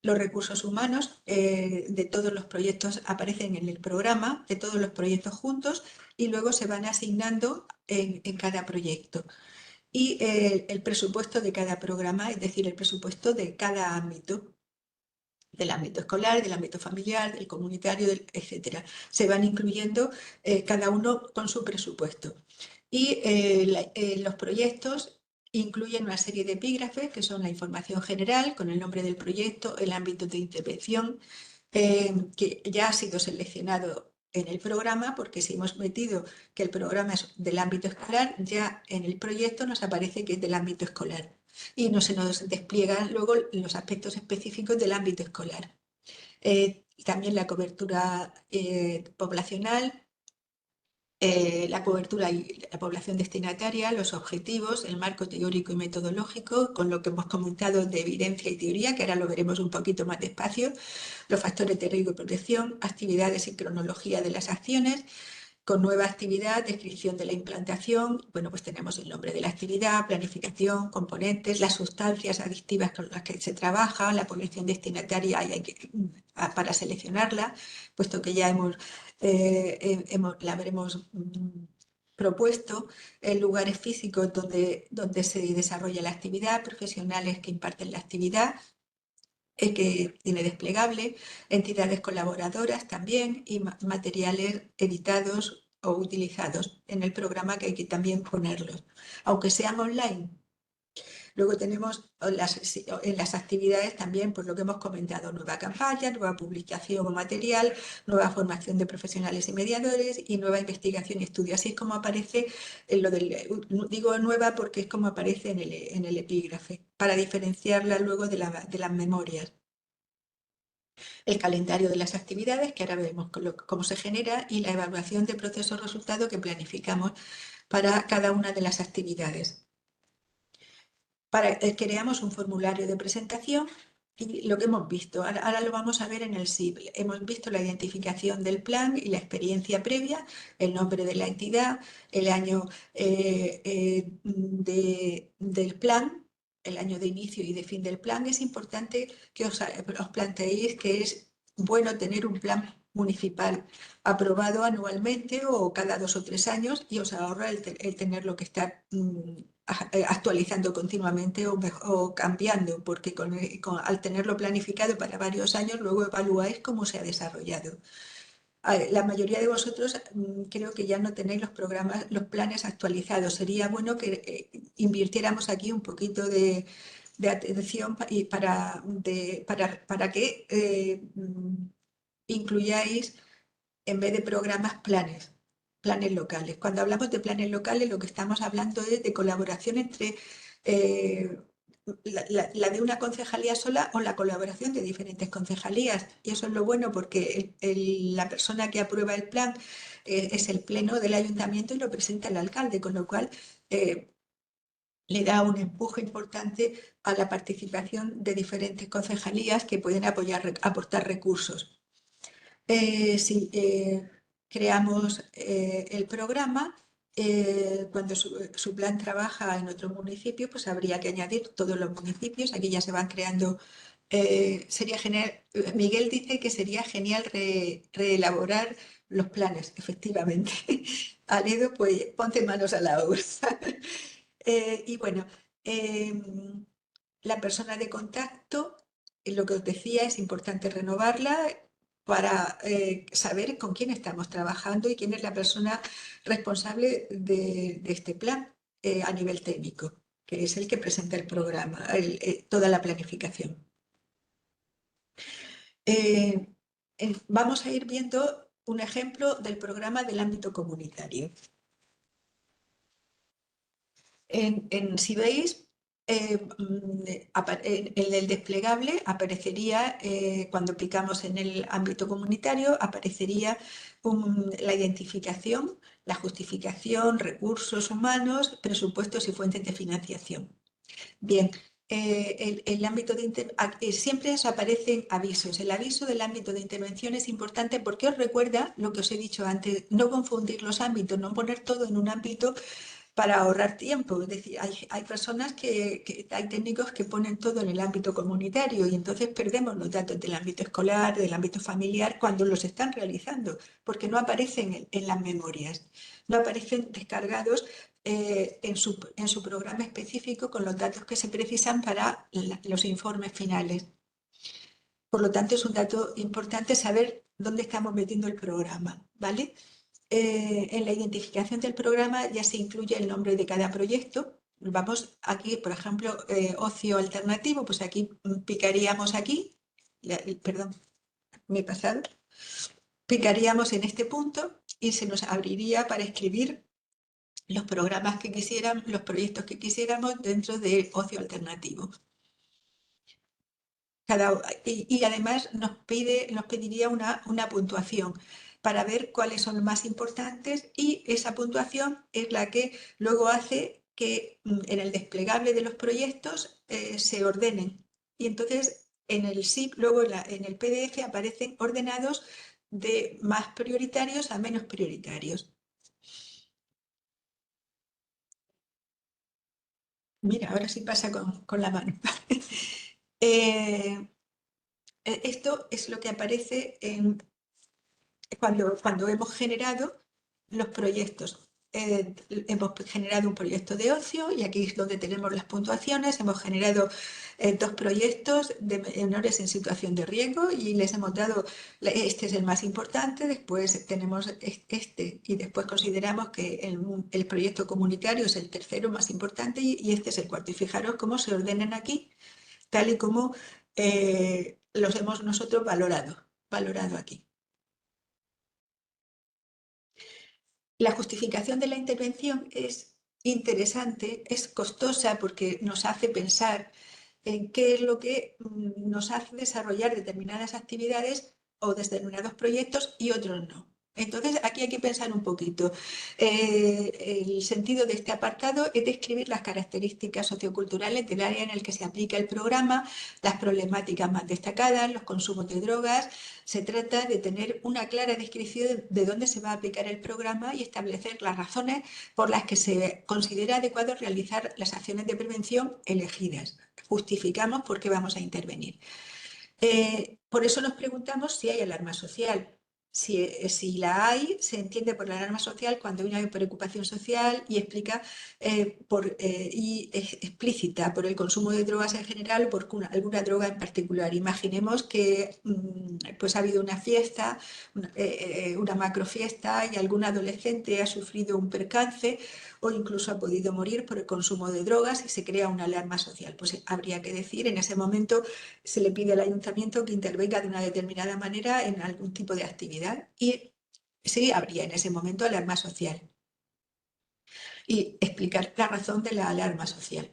Los recursos humanos de todos los proyectos aparecen en el programa, de todos los proyectos juntos, y luego se van asignando en cada proyecto. Y el presupuesto de cada programa, es decir, el presupuesto de cada ámbito, del ámbito escolar, del ámbito familiar, del comunitario, etcétera. Se van incluyendo cada uno con su presupuesto. Y los proyectos incluyen una serie de epígrafes que son la información general con el nombre del proyecto, el ámbito de intervención, que ya ha sido seleccionado en el programa, porque si hemos metido que el programa es del ámbito escolar, ya en el proyecto nos aparece que es del ámbito escolar y no se nos despliegan luego los aspectos específicos del ámbito escolar. También la cobertura poblacional, la cobertura y la población destinataria, los objetivos, el marco teórico y metodológico, con lo que hemos comentado de evidencia y teoría, que ahora lo veremos un poquito más despacio, los factores de riesgo y protección, actividades y cronología de las acciones, con nueva actividad, descripción de la implantación, bueno, pues tenemos el nombre de la actividad, planificación, componentes, las sustancias adictivas con las que se trabaja, la población destinataria para seleccionarla, puesto que ya la habremos propuesto, lugares físicos donde se desarrolla la actividad, profesionales que imparten la actividad, que tiene desplegable, entidades colaboradoras también y materiales editados o utilizados en el programa que hay que también ponerlos, aunque sean online. Luego tenemos en las actividades también pues lo que hemos comentado, nueva campaña, nueva publicación o material, nueva formación de profesionales y mediadores y nueva investigación y estudio. Así es como aparece digo nueva porque es como aparece en el epígrafe, para diferenciarla luego de las memorias. El calendario de las actividades, que ahora veremos cómo se genera, y la evaluación de proceso-resultado que planificamos para cada una de las actividades. Creamos un formulario de presentación y lo que hemos visto, ahora lo vamos a ver en el SIP. Hemos visto la identificación del plan y la experiencia previa, el nombre de la entidad, el año del plan, el año de inicio y de fin del plan. Es importante que os planteéis que es bueno tener un plan municipal aprobado anualmente o cada 2 o 3 años y os ahorra el tenerlo que estar actualizando continuamente o cambiando, porque al tenerlo planificado para varios años, luego evaluáis cómo se ha desarrollado. La mayoría de vosotros creo que ya no tenéis los planes actualizados. Sería bueno que invirtiéramos aquí un poquito de atención para que incluyáis, en vez de programas, planes locales. Cuando hablamos de planes locales, lo que estamos hablando es de colaboración entre la de una concejalía sola o la colaboración de diferentes concejalías. Y eso es lo bueno porque la persona que aprueba el plan es el pleno del ayuntamiento y lo presenta el alcalde, con lo cual le da un empuje importante a la participación de diferentes concejalías que pueden aportar recursos. Si creamos el programa, cuando su plan trabaja en otro municipio, pues habría que añadir todos los municipios. Aquí ya se van creando. Sería genial. Miguel dice que sería genial reelaborar los planes, efectivamente. Aledo, pues ponte manos a la obra. Y bueno, la persona de contacto, lo que os decía, es importante renovarla para saber con quién estamos trabajando y quién es la persona responsable de este plan a nivel técnico, que es el que presenta el programa, toda la planificación. Vamos a ir viendo un ejemplo del programa del ámbito comunitario. Si veis, en el desplegable aparecería, cuando picamos en el ámbito comunitario, aparecería la identificación, la justificación, recursos humanos, presupuestos y fuentes de financiación. Bien, el ámbito siempre os aparecen avisos. El aviso del ámbito de intervención es importante porque os recuerda lo que os he dicho antes, no confundir los ámbitos, no poner todo en un ámbito para ahorrar tiempo. Es decir, hay personas hay técnicos que ponen todo en el ámbito comunitario y entonces perdemos los datos del ámbito escolar, del ámbito familiar, cuando los están realizando, porque no aparecen en las memorias, no aparecen descargados en su programa específico con los datos que se precisan para los informes finales. Por lo tanto, es un dato importante saber dónde estamos metiendo el programa, ¿vale? En la identificación del programa ya se incluye el nombre de cada proyecto. Vamos aquí, por ejemplo, ocio alternativo, pues aquí picaríamos aquí, perdón, me he pasado, picaríamos en este punto y se nos abriría para escribir los programas que quisiéramos, los proyectos que quisiéramos dentro de ocio alternativo. Y además nos pediría una puntuación para ver cuáles son los más importantes y esa puntuación es la que luego hace que en el desplegable de los proyectos se ordenen. Y entonces en el SIP, luego en el PDF aparecen ordenados de más prioritarios a menos prioritarios. Mira, ahora sí pasa con la mano. Esto es lo que aparece cuando hemos generado los proyectos. Hemos generado un proyecto de ocio y aquí es donde tenemos las puntuaciones. Hemos generado 2 proyectos de menores en situación de riesgo y les hemos dado, este es el más importante, después tenemos este y después consideramos que el proyecto comunitario es el tercero más importante y este es el cuarto. Y fijaros cómo se ordenan aquí, tal y como los hemos nosotros valorado aquí. La justificación de la intervención es interesante, es costosa porque nos hace pensar en qué es lo que nos hace desarrollar determinadas actividades o determinados proyectos y otros no. Entonces, aquí hay que pensar un poquito. El sentido de este apartado es describir las características socioculturales del área en el que se aplica el programa, las problemáticas más destacadas, los consumos de drogas. Se trata de tener una clara descripción de dónde se va a aplicar el programa y establecer las razones por las que se considera adecuado realizar las acciones de prevención elegidas. Justificamos por qué vamos a intervenir. Por eso nos preguntamos si hay alarma social. Si la hay, se entiende por la alarma social cuando hay una preocupación social y explica y es explícita por el consumo de drogas en general o por alguna droga en particular. Imaginemos que pues ha habido una fiesta, una macrofiesta y algún adolescente ha sufrido un percance o incluso ha podido morir por el consumo de drogas y se crea una alarma social. Pues habría que decir, en ese momento se le pide al ayuntamiento que intervenga de una determinada manera en algún tipo de actividad y sí habría en ese momento alarma social. Y explicar la razón de la alarma social.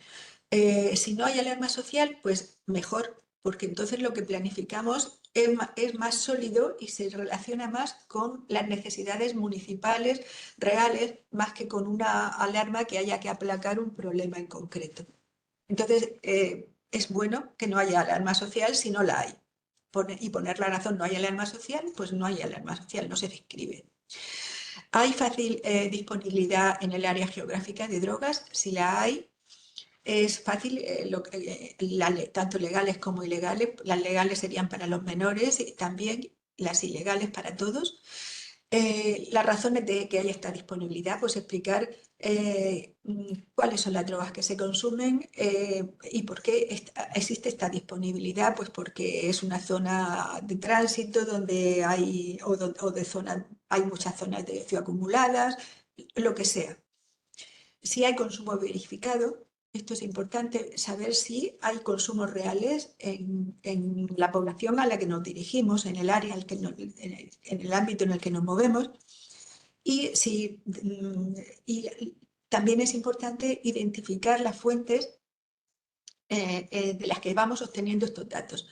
Si no hay alarma social, pues mejor, porque entonces lo que planificamos es más sólido y se relaciona más con las necesidades municipales reales, más que con una alarma que haya que aplacar un problema en concreto. Entonces, es bueno que no haya alarma social si no la hay. Y poner la razón, no hay alarma social, pues no hay alarma social, no se describe. ¿Hay fácil disponibilidad en el área geográfica de drogas? Si la hay, es fácil, tanto legales como ilegales. Las legales serían para los menores y también las ilegales para todos. Las razones de que haya esta disponibilidad, pues explicar cuáles son las drogas que se consumen y por qué existe esta disponibilidad, pues porque es una zona de tránsito donde hay, o de zona, hay muchas zonas de ocio acumuladas, lo que sea. Si hay consumo verificado, esto es importante saber si hay consumos reales en la población a la que nos dirigimos, en el área, en el ámbito en el que nos movemos. Y también es importante identificar las fuentes de las que vamos obteniendo estos datos,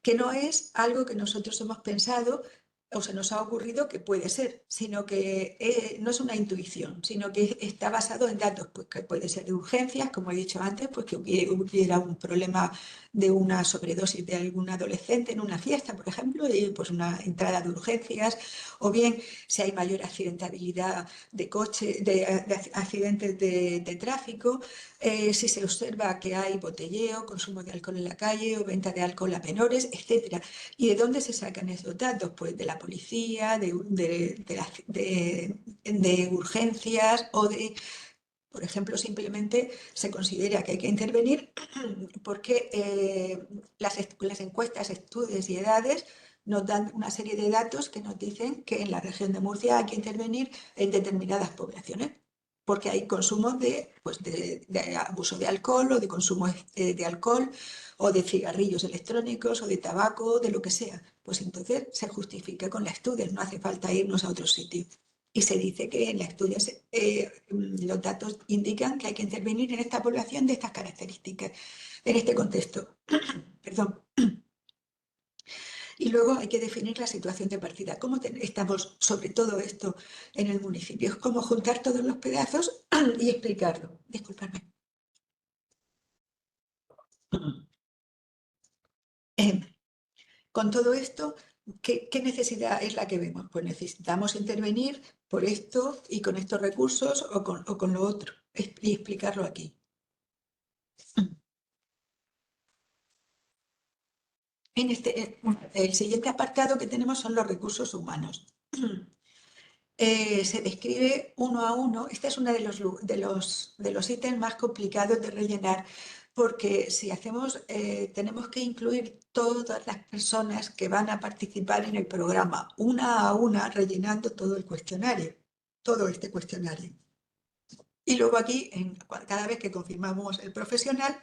que no es algo que nosotros hemos pensado o se nos ha ocurrido que puede ser, sino que no es una intuición, sino que está basado en datos, pues que puede ser de urgencias, como he dicho antes, pues que hubiera un problema de una sobredosis de algún adolescente en una fiesta, por ejemplo, y pues una entrada de urgencias, o bien si hay mayor accidentabilidad de coche, de accidentes de tráfico, si se observa que hay botelleo, consumo de alcohol en la calle o venta de alcohol a menores, etcétera. ¿Y de dónde se sacan esos datos? Pues de la policía, de urgencias o de, por ejemplo, simplemente se considera que hay que intervenir porque las encuestas, estudios y edades nos dan una serie de datos que nos dicen que en la región de Murcia hay que intervenir en determinadas poblaciones porque hay consumo pues de abuso de alcohol o de consumo de alcohol o de cigarrillos electrónicos o de tabaco, de lo que sea. Pues entonces se justifica con la estudios, no hace falta irnos a otro sitio. Y se dice que en la estudios los datos indican que hay que intervenir en esta población de estas características, en este contexto. Perdón. Y luego hay que definir la situación de partida. ¿Cómo estamos sobre todo esto en el municipio? Es como juntar todos los pedazos y explicarlo. Disculpadme. Con todo esto, ¿qué necesidad es la que vemos? Pues necesitamos intervenir por esto y con estos recursos o con lo otro y explicarlo aquí. El siguiente apartado que tenemos son los recursos humanos. Se describe uno a uno. Este es uno de los ítems más complicados de rellenar, porque si hacemos, tenemos que incluir todas las personas que van a participar en el programa, una a una, rellenando todo el cuestionario, todo este cuestionario. Y luego aquí, cada vez que confirmamos el profesional,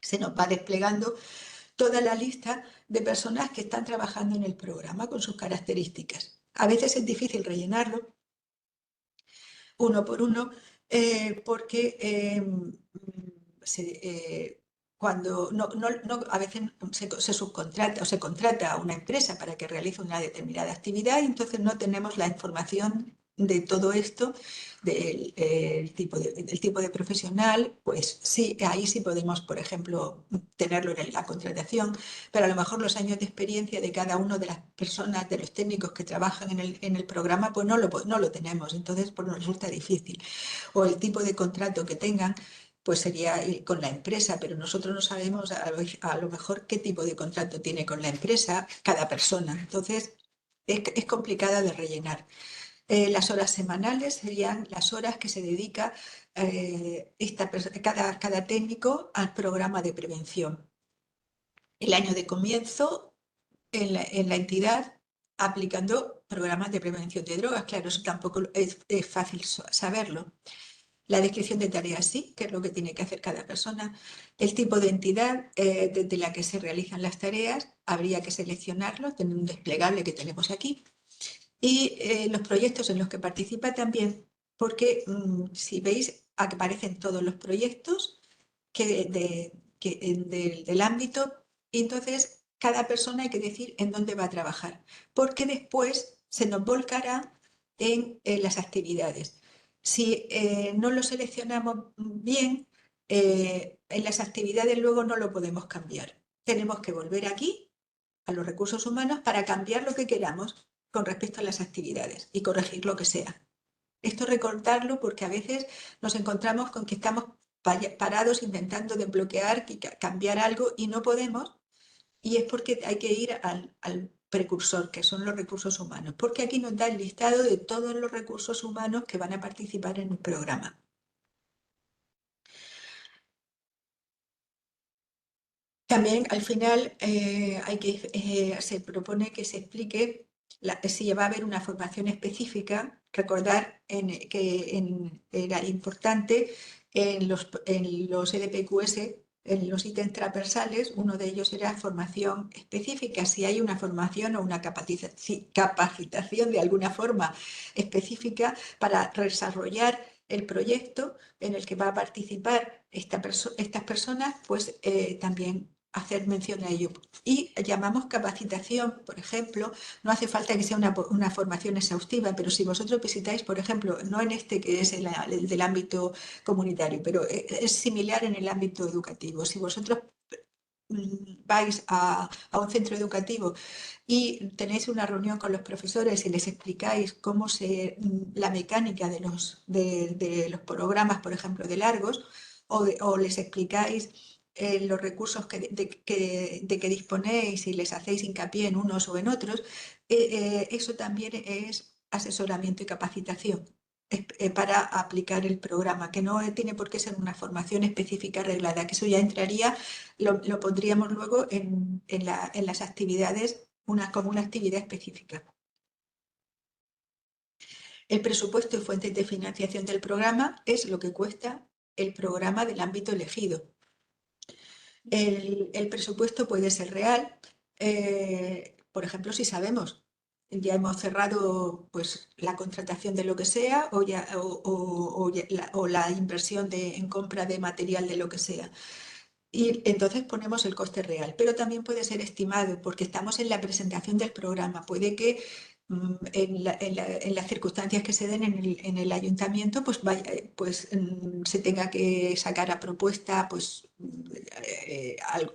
se nos va desplegando toda la lista de personas que están trabajando en el programa con sus características. A veces es difícil rellenarlo uno por uno porque cuando a veces se subcontrata o se contrata a una empresa para que realice una determinada actividad y entonces no tenemos la información de todo esto, del tipo de profesional, pues sí, ahí sí podemos, por ejemplo, tenerlo en la contratación, pero a lo mejor los años de experiencia de cada una de las personas, de los técnicos que trabajan en el programa, pues no lo tenemos, entonces pues nos resulta difícil. O el tipo de contrato que tengan, pues sería con la empresa, pero nosotros no sabemos a lo mejor qué tipo de contrato tiene con la empresa cada persona. Entonces, es complicada de rellenar. Las horas semanales serían las horas que se dedica cada técnico al programa de prevención. El año de comienzo en la entidad aplicando programas de prevención de drogas. Claro, eso tampoco es fácil saberlo. La descripción de tareas sí, que es lo que tiene que hacer cada persona. El tipo de entidad desde la que se realizan las tareas, habría que seleccionarlo, tener un desplegable que tenemos aquí. Y los proyectos en los que participa también, porque si veis, aparecen todos los proyectos del ámbito, y entonces cada persona hay que decir en dónde va a trabajar, porque después se nos volcará en las actividades. Si no lo seleccionamos bien, en las actividades luego no lo podemos cambiar. Tenemos que volver aquí, a los recursos humanos, para cambiar lo que queramos con respecto a las actividades y corregir lo que sea. Esto recordarlo porque a veces nos encontramos con que estamos parados intentando desbloquear y cambiar algo y no podemos, y es porque hay que ir al precursor, que son los recursos humanos, porque aquí nos da el listado de todos los recursos humanos que van a participar en el programa. También al final se propone que se explique si va a haber una formación específica. Recordar que era importante en los EDPQS, en los ítems transversales, uno de ellos era formación específica. Si hay una formación o una capacitación de alguna forma específica para desarrollar el proyecto en el que va a participar estas personas, pues también hacer mención a ello. Y llamamos capacitación, por ejemplo, no hace falta que sea una formación exhaustiva, pero si vosotros visitáis, por ejemplo, no en este que es el del ámbito comunitario, pero es similar en el ámbito educativo. Si vosotros vais a un centro educativo y tenéis una reunión con los profesores y les explicáis cómo la mecánica de los programas, por ejemplo, de largos, o les explicáis los recursos de que disponéis y les hacéis hincapié en unos o en otros, eso también es asesoramiento y capacitación para aplicar el programa, que no tiene por qué ser una formación específica arreglada, que eso ya entraría, lo pondríamos luego en las actividades como una actividad específica. El presupuesto y fuentes de financiación del programa es lo que cuesta el programa del ámbito elegido. El presupuesto puede ser real, por ejemplo, si sabemos, ya hemos cerrado pues, la contratación de lo que sea o la inversión en compra de material de lo que sea. Y entonces ponemos el coste real, pero también puede ser estimado porque estamos en la presentación del programa. Puede que en las circunstancias que se den en el ayuntamiento pues se tenga que sacar a propuesta pues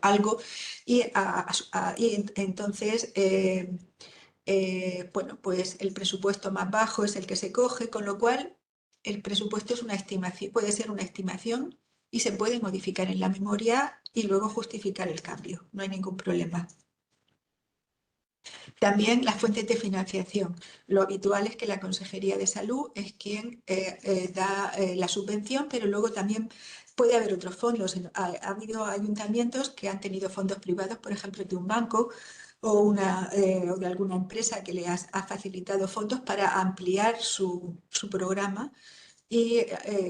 algo y entonces bueno, pues el presupuesto más bajo es el que se coge, con lo cual el presupuesto es una estimación, puede ser una estimación y se puede modificar en la memoria y luego justificar el cambio, no hay ningún problema. También las fuentes de financiación. Lo habitual es que la Consejería de Salud es quien da la subvención, pero luego también puede haber otros fondos. Ha habido ayuntamientos que han tenido fondos privados, por ejemplo, de un banco o de alguna empresa que le ha facilitado fondos para ampliar su programa y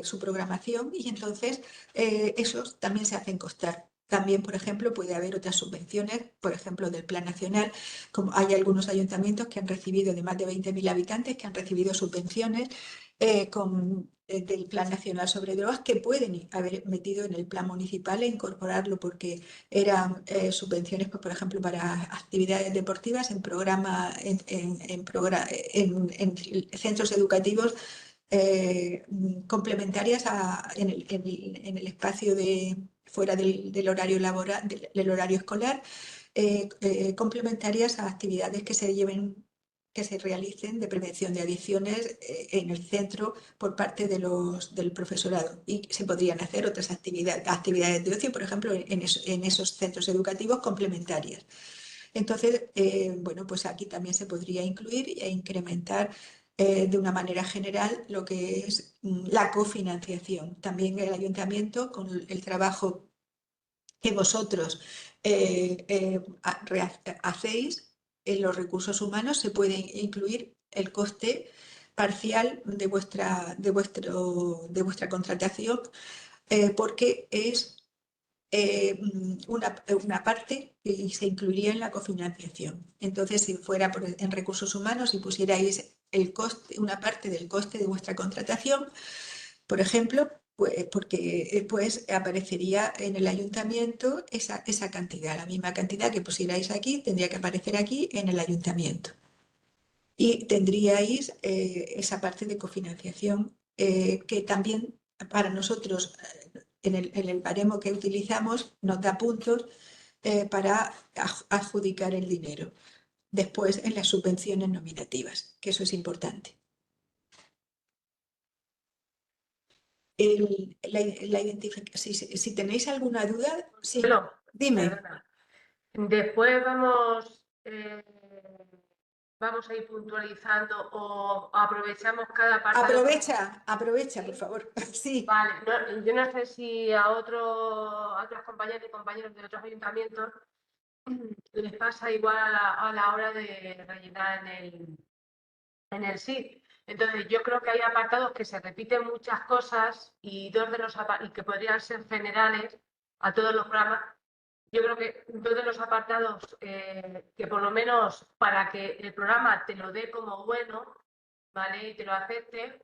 su programación, y entonces esos también se hacen costar. También, por ejemplo, puede haber otras subvenciones, por ejemplo, del Plan Nacional, como hay algunos ayuntamientos que han recibido, de más de 20.000 habitantes, que han recibido subvenciones del Plan Nacional sobre Drogas, que pueden haber metido en el plan municipal e incorporarlo, porque eran subvenciones, pues, por ejemplo, para actividades deportivas en centros educativos complementarias en el espacio fuera del horario laboral, del horario escolar, complementarias a actividades que se realicen de prevención de adicciones en el centro por parte del profesorado, y se podrían hacer otras actividades de ocio, por ejemplo, en esos centros educativos complementarias. Entonces, bueno, pues aquí también se podría incluir e incrementar de una manera general lo que es la cofinanciación. También el ayuntamiento, con el trabajo que vosotros hacéis en los recursos humanos, se puede incluir el coste parcial de vuestra contratación, porque es una parte y se incluiría en la cofinanciación. Entonces, si fuera en recursos humanos y pusierais una parte del coste de vuestra contratación, por ejemplo, Pues porque pues aparecería en el ayuntamiento esa cantidad, la misma cantidad que pusierais aquí, tendría que aparecer aquí en el ayuntamiento. Y tendríais esa parte de cofinanciación que también para nosotros en el baremo que utilizamos nos da puntos para adjudicar el dinero. Después en las subvenciones nominativas, que eso es importante. Si tenéis alguna duda, sí,
Consuelo,
dime.
perdona. Después vamos a ir puntualizando o aprovechamos cada apartado.
Aprovecha, por favor. Sí.
Vale, yo no sé si a otras compañeras y compañeros de otros ayuntamientos les pasa igual a la hora de rellenar en el SID. Entonces, yo creo que hay apartados que se repiten muchas cosas y y que podrían ser generales a todos los programas. Yo creo que dos de los apartados que por lo menos para que el programa te lo dé como bueno, ¿vale? Y te lo acepte,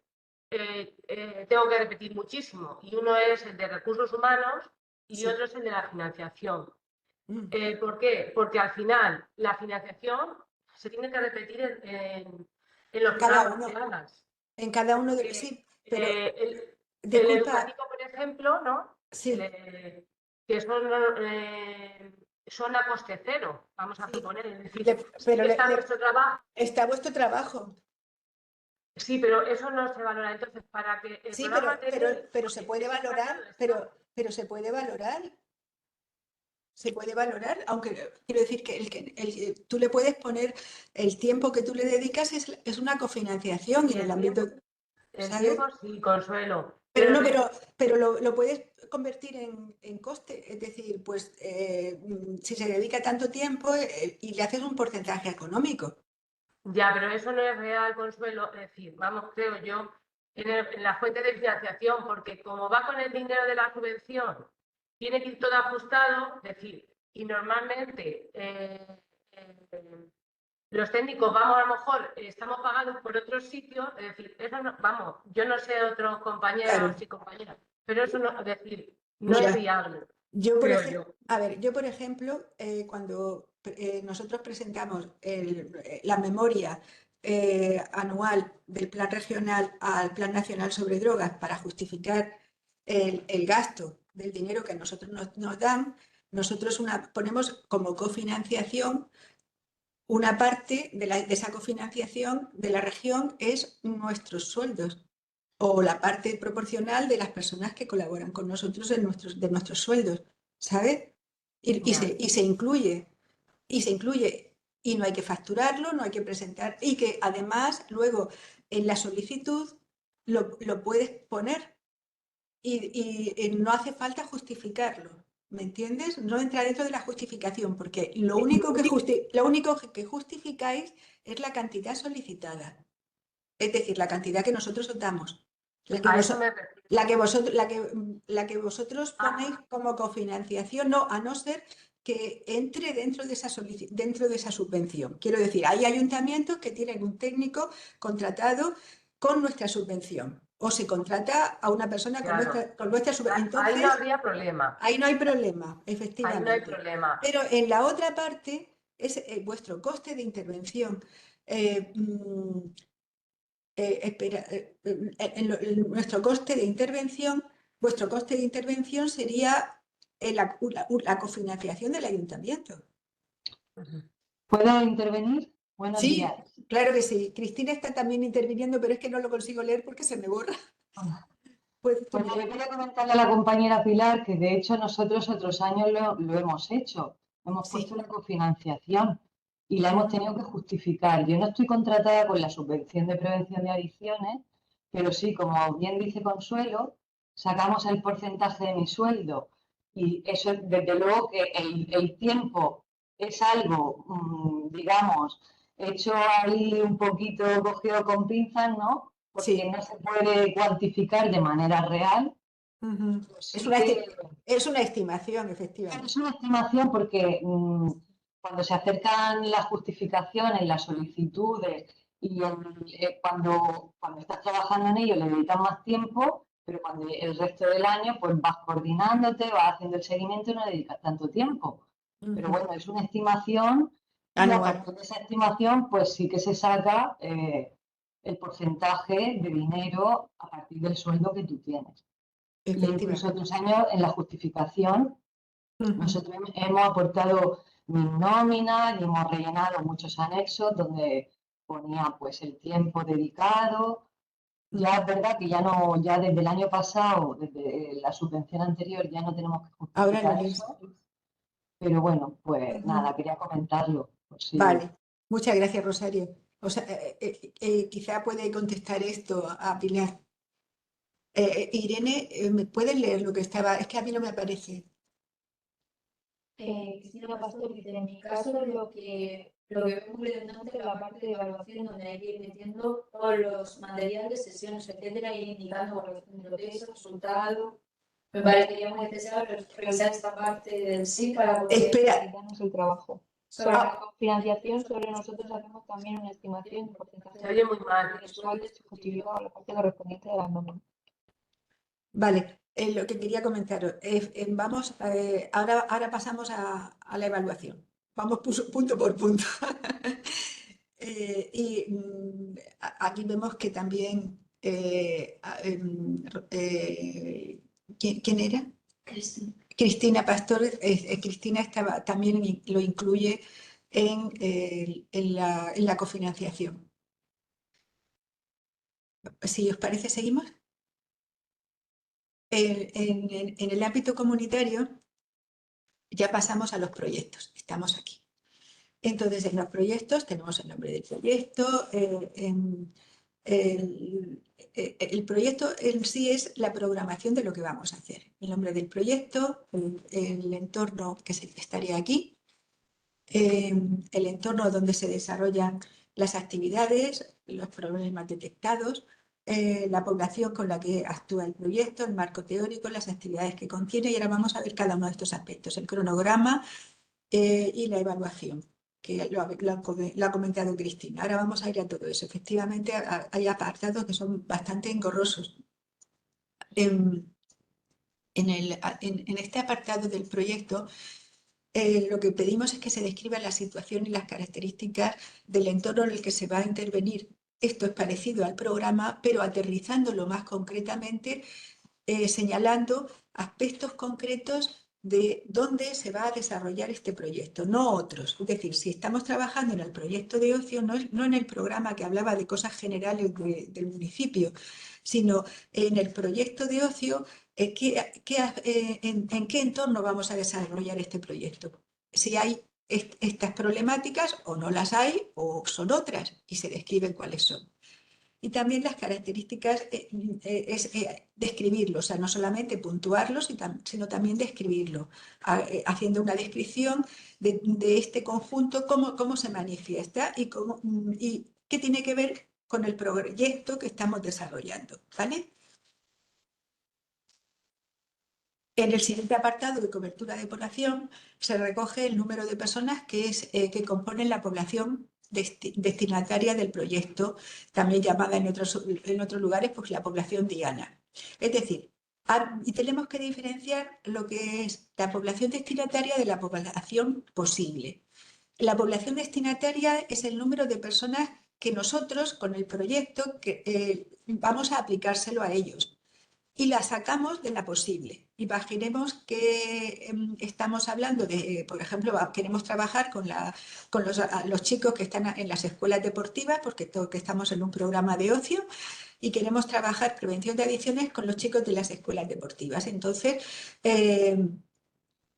tengo que repetir muchísimo. Y uno es el de recursos humanos y
Sí.
otro es el de la financiación.
Mm.
¿Por qué? Porque al final la financiación se tiene que repetir en los
Cada
programas
uno.
que hagas.
En cada uno de los... Sí, pero...
El
Disculpa,
educativo, por ejemplo, ¿no?
sí,
Que son a coste cero, vamos a suponer. Es decir,
pero
está nuestro trabajo.
está vuestro trabajo.
Sí, pero eso no se valora. Entonces, para que el
Sí,
programa
pero se puede valorar, pero se puede valorar. Se puede valorar, aunque quiero decir que tú le puedes poner el tiempo que tú le dedicas es una cofinanciación en el ámbito,
el
¿sabes?
tiempo sí, Consuelo.
Pero no, pero lo puedes convertir en coste, es decir, pues si se dedica tanto tiempo y le haces un porcentaje económico.
Ya, pero eso no es real, Consuelo. Es decir, vamos, creo yo, en la fuente de financiación, porque como va con el dinero de la subvención, tiene que ir todo ajustado, es decir, y normalmente los técnicos, vamos, a lo mejor estamos pagados por otros sitios, es decir, eso no, vamos, yo no sé otros compañeros
Claro.
y compañeras, pero eso no, es decir, no
Mira,
es viable,
yo por
creo yo.
a ver, yo por ejemplo, cuando nosotros presentamos la memoria anual del Plan Regional al Plan Nacional sobre Drogas para justificar el gasto del dinero que a nosotros nos dan, nosotros ponemos como cofinanciación una parte de esa cofinanciación de la región es nuestros sueldos o la parte proporcional de las personas que colaboran con nosotros de nuestros sueldos, ¿sabes? Y se incluye, y no hay que facturarlo, no hay que presentar, y que además luego en la solicitud lo puedes poner y no hace falta justificarlo. ¿Me entiendes? No entra dentro de la justificación, porque lo único que justificáis es la cantidad solicitada. Es decir, la cantidad que nosotros os damos.
A eso me refiero.
La que vosotros ponéis como cofinanciación, no, a no ser que entre dentro de esa subvención. Quiero decir, hay ayuntamientos que tienen un técnico contratado con nuestra subvención. O se contrata a una persona
Claro.
con nuestra subvención. Entonces,
Ahí no habría problema.
ahí no hay problema,
Ahí
efectivamente.
no hay problema.
Pero en la otra parte es vuestro coste de intervención. Nuestro coste de intervención, vuestro coste de intervención sería la cofinanciación del ayuntamiento.
¿Puedo intervenir? Buenos
Sí,
días.
claro que sí. Cristina está también interviniendo, pero es que no lo consigo leer porque se me borra. Pues,
Pues yo quería comentarle a la compañera Pilar que de hecho nosotros otros años lo hemos hecho. Hemos puesto una cofinanciación y la hemos tenido que justificar. Yo no estoy contratada con la subvención de prevención de adicciones, pero sí, como bien dice Consuelo, sacamos el porcentaje de mi sueldo y eso desde luego que el tiempo es algo, digamos, hecho ahí un poquito cogido con pinzas, ¿no? Porque no se puede cuantificar de manera real. Pues
es una estimación, efectivamente.
Es una estimación porque cuando se acercan las justificaciones, las solicitudes y cuando estás trabajando en ello le dedicas más tiempo, pero cuando el resto del año pues vas coordinándote, vas haciendo el seguimiento y no dedicas tanto tiempo. Pero bueno, es una estimación y a
Anual.
partir de esa estimación pues sí que se saca el porcentaje de dinero a partir del sueldo que tú tienes. Y incluso otros años en la justificación nosotros hemos aportado mi nómina y hemos rellenado muchos anexos donde ponía pues el tiempo dedicado. Ya es verdad que ya no, ya desde el año pasado, desde la subvención anterior, ya no tenemos que
Ahora
justificar
lo es.
eso. Pero bueno, pues nada, quería comentarlo. Por si-
Vale, muchas gracias, Rosario. O sea, quizá puede contestar esto a Pilar. Irene, ¿me puedes leer lo que estaba? Es que a mí no me aparece.
Cristina Pastor dice, en mi caso lo que veo muy redundante es la parte de evaluación donde hay que ir metiendo todos los materiales, sesiones, etcétera, y indicando progreso, resultado. Me parecería muy necesario revisar esta parte del sí para poder
Espera.
facilitarnos el trabajo. Sobre la cofinanciación, sobre nosotros hacemos también una estimación de porcentaje
Se oye muy mal.
mensual de justificado a la parte correspondiente de la nómina.
Vale, lo que quería comentaros, vamos, ahora pasamos a la evaluación. Vamos punto por punto. Aquí vemos que también, ¿quién era?
Cristina.
Cristina Pastor, Cristina también lo incluye en la cofinanciación. Si os parece, seguimos. En el ámbito comunitario ya pasamos a los proyectos, estamos aquí. Entonces, en los proyectos tenemos el nombre del proyecto. El proyecto en sí es la programación de lo que vamos a hacer. El nombre del proyecto, el entorno que estaría aquí, el entorno donde se desarrollan las actividades, los problemas detectados, la población con la que actúa el proyecto, el marco teórico, las actividades que contiene, y ahora vamos a ver cada uno de estos aspectos, el cronograma y la evaluación, que lo ha comentado Cristina. Ahora vamos a ir a todo eso. Efectivamente, hay apartados que son bastante engorrosos. En este apartado del proyecto, lo que pedimos es que se describa la situación y las características del entorno en el que se va a intervenir. Esto es parecido al programa, pero aterrizándolo más concretamente, señalando aspectos concretos de dónde se va a desarrollar este proyecto, no otros. Es decir, si estamos trabajando en el proyecto de ocio, no en el programa que hablaba de cosas generales del municipio, sino en el proyecto de ocio, en qué entorno vamos a desarrollar este proyecto. Si hay estas problemáticas o no las hay o son otras y se describen cuáles son. Y también las características es describirlo, o sea, no solamente puntuarlo, sino también describirlo, haciendo una descripción de este conjunto, cómo se manifiesta y qué tiene que ver con el proyecto que estamos desarrollando, ¿vale? En el siguiente apartado de cobertura de población se recoge el número de personas que componen la población destinataria del proyecto, también llamada en otros lugares pues la población diana. Es decir, y tenemos que diferenciar lo que es la población destinataria de la población posible. La población destinataria es el número de personas que nosotros con el proyecto vamos a aplicárselo a ellos. Y la sacamos de la posible. Imaginemos que estamos hablando de, por ejemplo, queremos trabajar con los chicos que están en las escuelas deportivas, porque estamos en un programa de ocio, y queremos trabajar prevención de adicciones con los chicos de las escuelas deportivas. Entonces,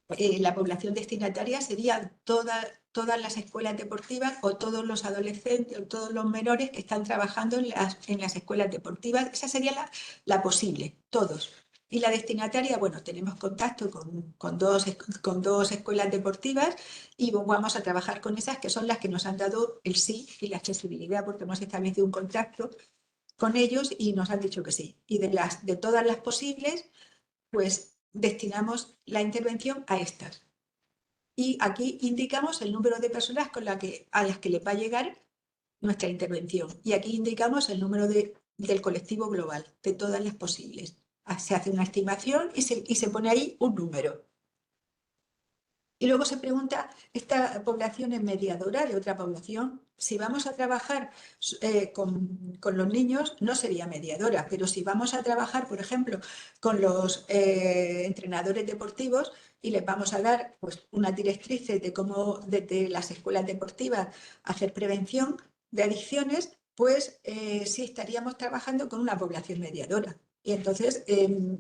la población destinataria sería todas las escuelas deportivas o todos los adolescentes o todos los menores que están trabajando en las escuelas deportivas. Esa sería la posible, todos. Y la destinataria, bueno, tenemos contacto con dos escuelas deportivas y vamos a trabajar con esas que son las que nos han dado el sí y la accesibilidad porque hemos establecido un contacto con ellos y nos han dicho que sí. Y de todas las posibles, pues destinamos la intervención a estas. Y aquí indicamos el número de personas a las que les va a llegar nuestra intervención. Y aquí indicamos el número del colectivo global, de todas las posibles. se hace una estimación y se pone ahí un número. Y luego se pregunta, ¿esta población es mediadora de otra población? Si vamos a trabajar con los niños, no sería mediadora, pero si vamos a trabajar, por ejemplo, con los entrenadores deportivos y les vamos a dar pues, unas directrices de cómo desde las escuelas deportivas hacer prevención de adicciones, pues sí estaríamos trabajando con una población mediadora. Y entonces,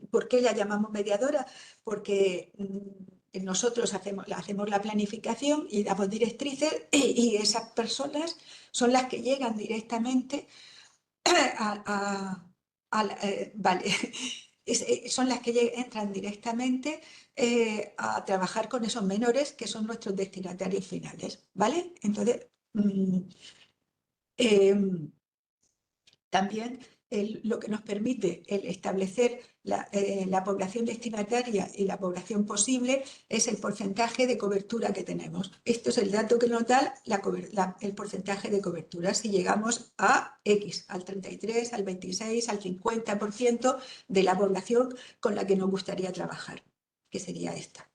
¿por qué la llamamos mediadora? Porque nosotros hacemos la planificación y damos directrices y esas personas son las que llegan directamente vale, son las que entran directamente a trabajar con esos menores que son nuestros destinatarios finales, ¿vale? Entonces, también lo que nos permite el establecer la población destinataria y la población posible es el porcentaje de cobertura que tenemos. Esto es el dato que nos da el porcentaje de cobertura. Si llegamos a X, al 33, al 26, al 50% de la población con la que nos gustaría trabajar, que sería esta.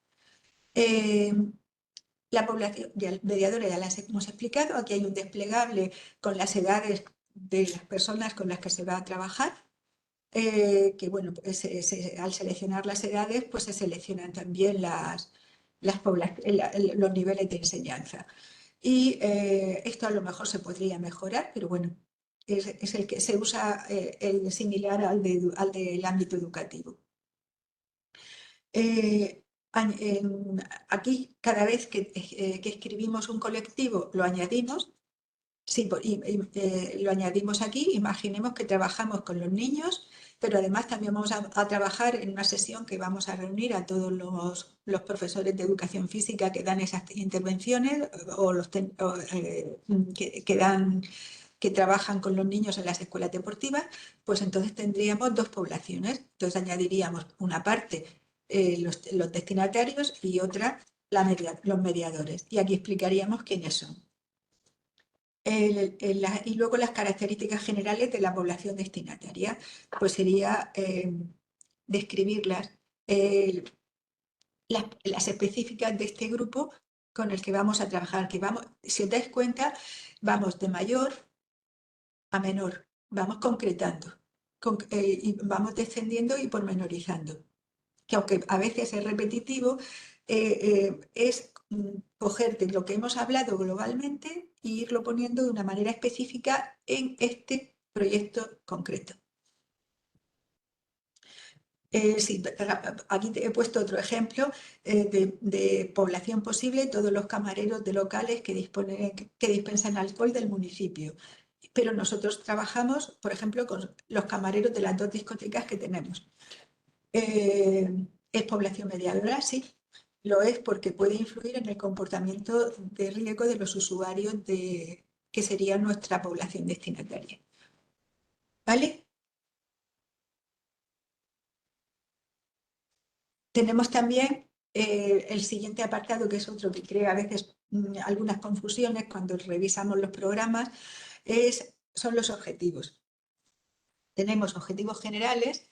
La población mediadora ya las hemos explicado. Aquí hay un desplegable con las edades de las personas con las que se va a trabajar, que bueno, pues, al seleccionar las edades, pues se seleccionan también los niveles de enseñanza. Y esto a lo mejor se podría mejorar, pero bueno, es el que se usa el similar al del ámbito educativo. Aquí, cada vez que escribimos un colectivo, lo añadimos. Sí, lo añadimos aquí. Imaginemos que trabajamos con los niños, pero además también vamos a trabajar en una sesión que vamos a reunir a todos los profesores de educación física que dan esas intervenciones o que trabajan con los niños en las escuelas deportivas, pues entonces tendríamos dos poblaciones. Entonces añadiríamos una parte los destinatarios y otra los mediadores. Y aquí explicaríamos quiénes son. Y luego las características generales de la población destinataria, pues sería describirlas, las específicas de este grupo con el que vamos a trabajar, que vamos, si os dais cuenta, vamos de mayor a menor, vamos concretando, y vamos descendiendo y pormenorizando, que aunque a veces es repetitivo, es coger de lo que hemos hablado globalmente e irlo poniendo de una manera específica en este proyecto concreto. Sí, aquí he puesto otro ejemplo de población posible, todos los camareros de locales que dispensan alcohol del municipio. Pero nosotros trabajamos, por ejemplo, con los camareros de las 2 discotecas que tenemos. ¿Es población mediadora? Sí, lo es porque puede influir en el comportamiento de riesgo de los usuarios que sería nuestra población destinataria. ¿Vale? Tenemos también el siguiente apartado, que es otro que crea a veces algunas confusiones cuando revisamos los programas, son los objetivos. Tenemos objetivos generales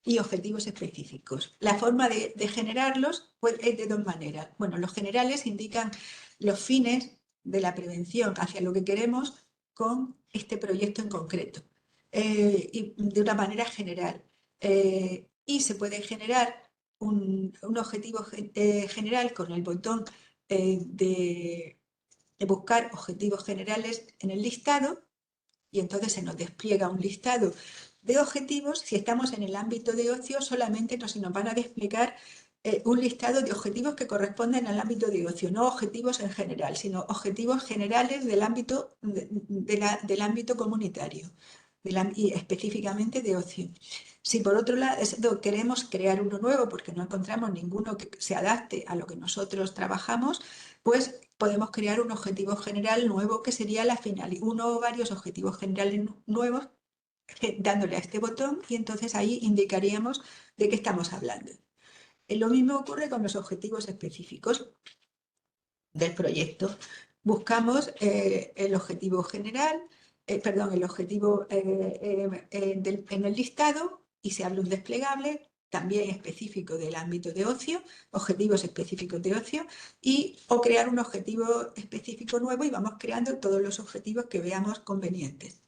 y objetivos específicos. La forma de generarlos es de 2 maneras. Bueno, los generales indican los fines de la prevención hacia lo que queremos con este proyecto en concreto, y de una manera general. Y se puede generar un objetivo general con el botón de buscar objetivos generales en el listado, y entonces se nos despliega un listado de objetivos. Si estamos en el ámbito de ocio, solamente nos van a desplegar un listado de objetivos que corresponden al ámbito de ocio, no objetivos en general, sino objetivos generales del ámbito, del ámbito comunitario y específicamente de ocio. Si por otro lado queremos crear uno nuevo porque no encontramos ninguno que se adapte a lo que nosotros trabajamos, pues podemos crear un objetivo general nuevo que sería uno o varios objetivos generales nuevos, dándole a este botón, y entonces ahí indicaríamos de qué estamos hablando. Lo mismo ocurre con los objetivos específicos del proyecto. Buscamos el objetivo general, el objetivo en el listado, y se habla un desplegable también específico del ámbito de ocio, objetivos específicos de ocio, o crear un objetivo específico nuevo y vamos creando todos los objetivos que veamos convenientes.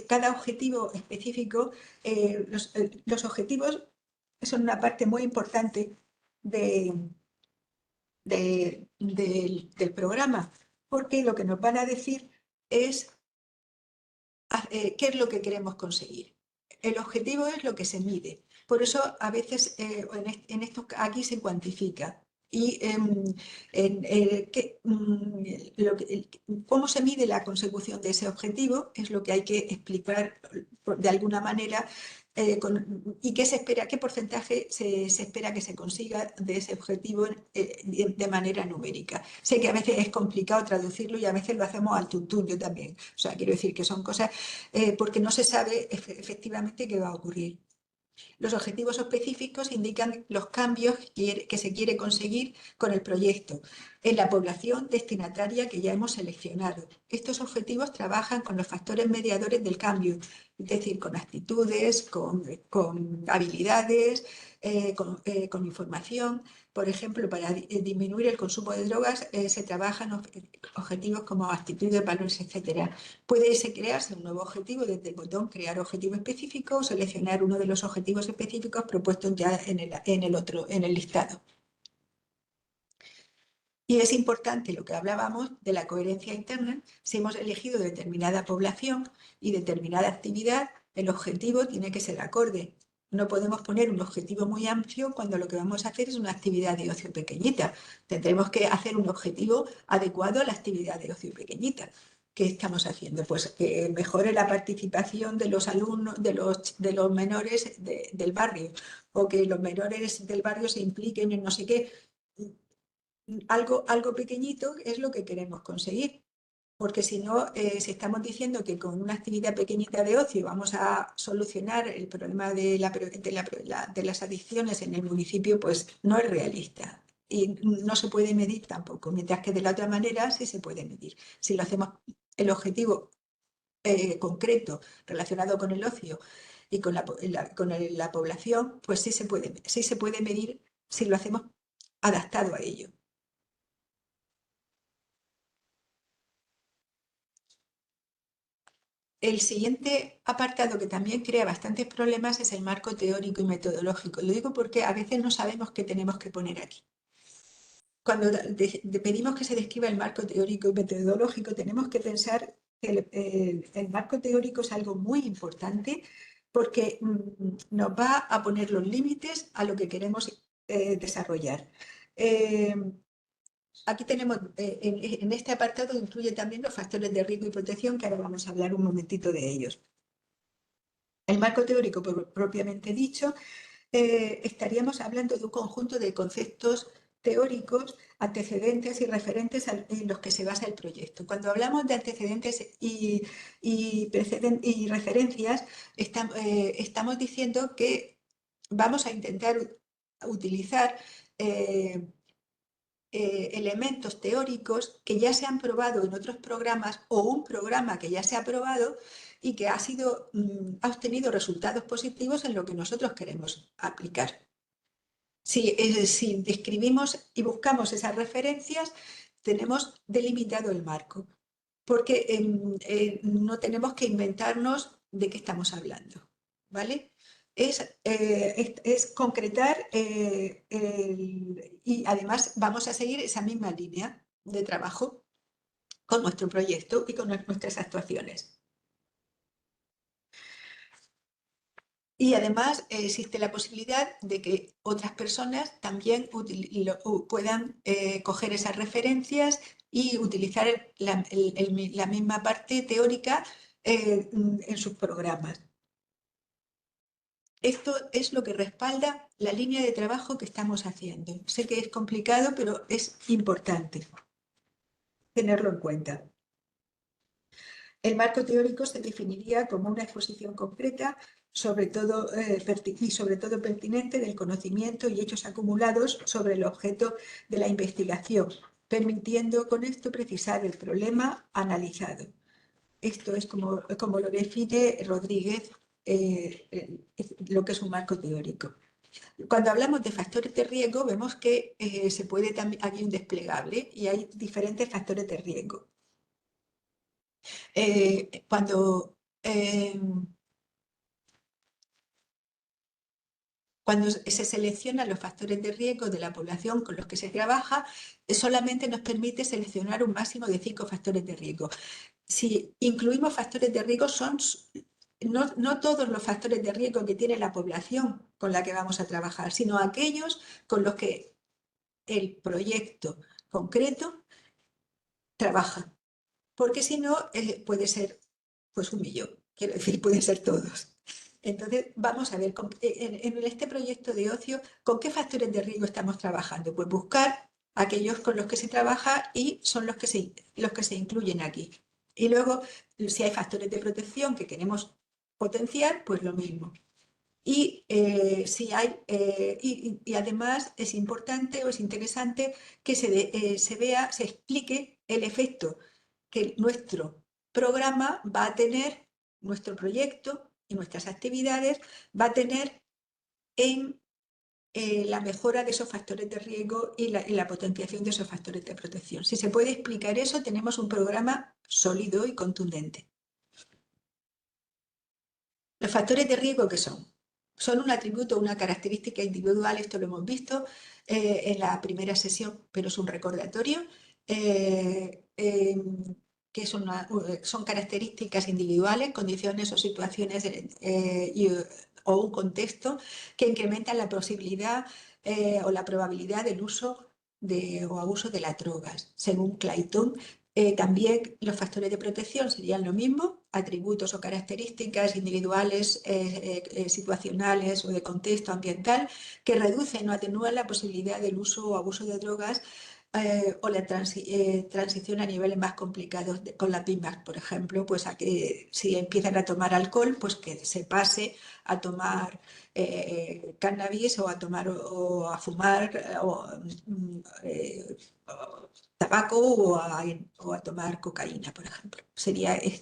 Cada objetivo específico, los objetivos son una parte muy importante del programa, porque lo que nos van a decir es qué es lo que queremos conseguir. El objetivo es lo que se mide. Por eso a veces aquí se cuantifica. Y cómo se mide la consecución de ese objetivo es lo que hay que explicar de alguna manera y qué se espera, qué porcentaje se espera que se consiga de ese objetivo de manera numérica. Sé que a veces es complicado traducirlo y a veces lo hacemos al tuntún, yo también. O sea, quiero decir que son cosas porque no se sabe efectivamente qué va a ocurrir. Los objetivos específicos indican los cambios que se quiere conseguir con el proyecto en la población destinataria que ya hemos seleccionado. Estos objetivos trabajan con los factores mediadores del cambio, es decir, con actitudes, con habilidades, con información. Por ejemplo, para disminuir el consumo de drogas se trabajan objetivos como actitudes, valores, etc. Puede crearse un nuevo objetivo desde el botón crear objetivo específico o seleccionar uno de los objetivos específicos propuestos ya en el listado. Y es importante lo que hablábamos de la coherencia interna. Si hemos elegido determinada población y determinada actividad, el objetivo tiene que ser acorde. No podemos poner un objetivo muy amplio cuando lo que vamos a hacer es una actividad de ocio pequeñita. Tendremos que hacer un objetivo adecuado a la actividad de ocio pequeñita. ¿Qué estamos haciendo? Pues que mejore la participación de los alumnos, de los menores del barrio, o que los menores del barrio se impliquen en no sé qué. Algo pequeñito es lo que queremos conseguir, porque si no, si estamos diciendo que con una actividad pequeñita de ocio vamos a solucionar el problema de las adicciones en el municipio, pues no es realista y no se puede medir tampoco, mientras que de la otra manera sí se puede medir. Si lo hacemos el objetivo concreto relacionado con el ocio y con la población, pues sí se puede medir si lo hacemos adaptado a ello. El siguiente apartado que también crea bastantes problemas es el marco teórico y metodológico. Lo digo porque a veces no sabemos qué tenemos que poner aquí. Cuando pedimos que se describa el marco teórico y metodológico, tenemos que pensar que el marco teórico es algo muy importante porque nos va a poner los límites a lo que queremos desarrollar. Aquí tenemos, en este apartado incluye también los factores de riesgo y protección, que ahora vamos a hablar un momentito de ellos. El marco teórico propiamente dicho, estaríamos hablando de un conjunto de conceptos teóricos, antecedentes y referentes en los que se basa el proyecto. Cuando hablamos de antecedentes y referencias, estamos diciendo que vamos a intentar utilizar elementos teóricos que ya se han probado en otros programas o un programa que ya se ha probado y que ha obtenido resultados positivos en lo que nosotros queremos aplicar. Si describimos y buscamos esas referencias, tenemos delimitado el marco, porque no tenemos que inventarnos de qué estamos hablando, ¿vale? Es concretar y además vamos a seguir esa misma línea de trabajo con nuestro proyecto y con nuestras actuaciones. Y además existe la posibilidad de que otras personas también puedan coger esas referencias y utilizar la misma parte teórica en sus programas. Esto es lo que respalda la línea de trabajo que estamos haciendo. Sé que es complicado, pero es importante tenerlo en cuenta. El marco teórico se definiría como una exposición concreta, sobre todo pertinente del conocimiento y hechos acumulados sobre el objeto de la investigación, permitiendo con esto precisar el problema analizado. Esto es como lo define Rodríguez lo que es un marco teórico. Cuando hablamos de factores de riesgo, vemos que se puede también, aquí hay un desplegable y hay diferentes factores de riesgo. Cuando se seleccionan los factores de riesgo de la población con los que se trabaja, solamente nos permite seleccionar un máximo de 5 factores de riesgo. Si incluimos factores de riesgo, no todos los factores de riesgo que tiene la población con la que vamos a trabajar, sino aquellos con los que el proyecto concreto trabaja. Porque si no, puede ser pues 1 millón, quiero decir, pueden ser todos. Entonces, vamos a ver, en este proyecto de ocio, ¿con qué factores de riesgo estamos trabajando? Pues buscar aquellos con los que se trabaja y son los que se incluyen aquí. Y luego, si hay factores de protección que queremos potenciar, pues lo mismo. Y, y además es importante o es interesante que se explique el efecto que nuestro programa va a tener, nuestro proyecto y nuestras actividades va a tener en la mejora de esos factores de riesgo y la potenciación de esos factores de protección. Si se puede explicar eso, tenemos un programa sólido y contundente. Los factores de riesgo, ¿qué son? Son un atributo, una característica individual, esto lo hemos visto en la primera sesión, pero es un recordatorio, que son características individuales, condiciones o situaciones o un contexto que incrementan la posibilidad o la probabilidad del uso o abuso de las drogas. Según Clayton, también los factores de protección serían lo mismo, atributos o características individuales, situacionales o de contexto ambiental que reducen o atenúan la posibilidad del uso o abuso de drogas o la transición a niveles más complicados con la PIMAC, por ejemplo, pues a que si empiezan a tomar alcohol, pues que se pase a tomar cannabis o a fumar tabaco o a tomar cocaína, por ejemplo. Sería, es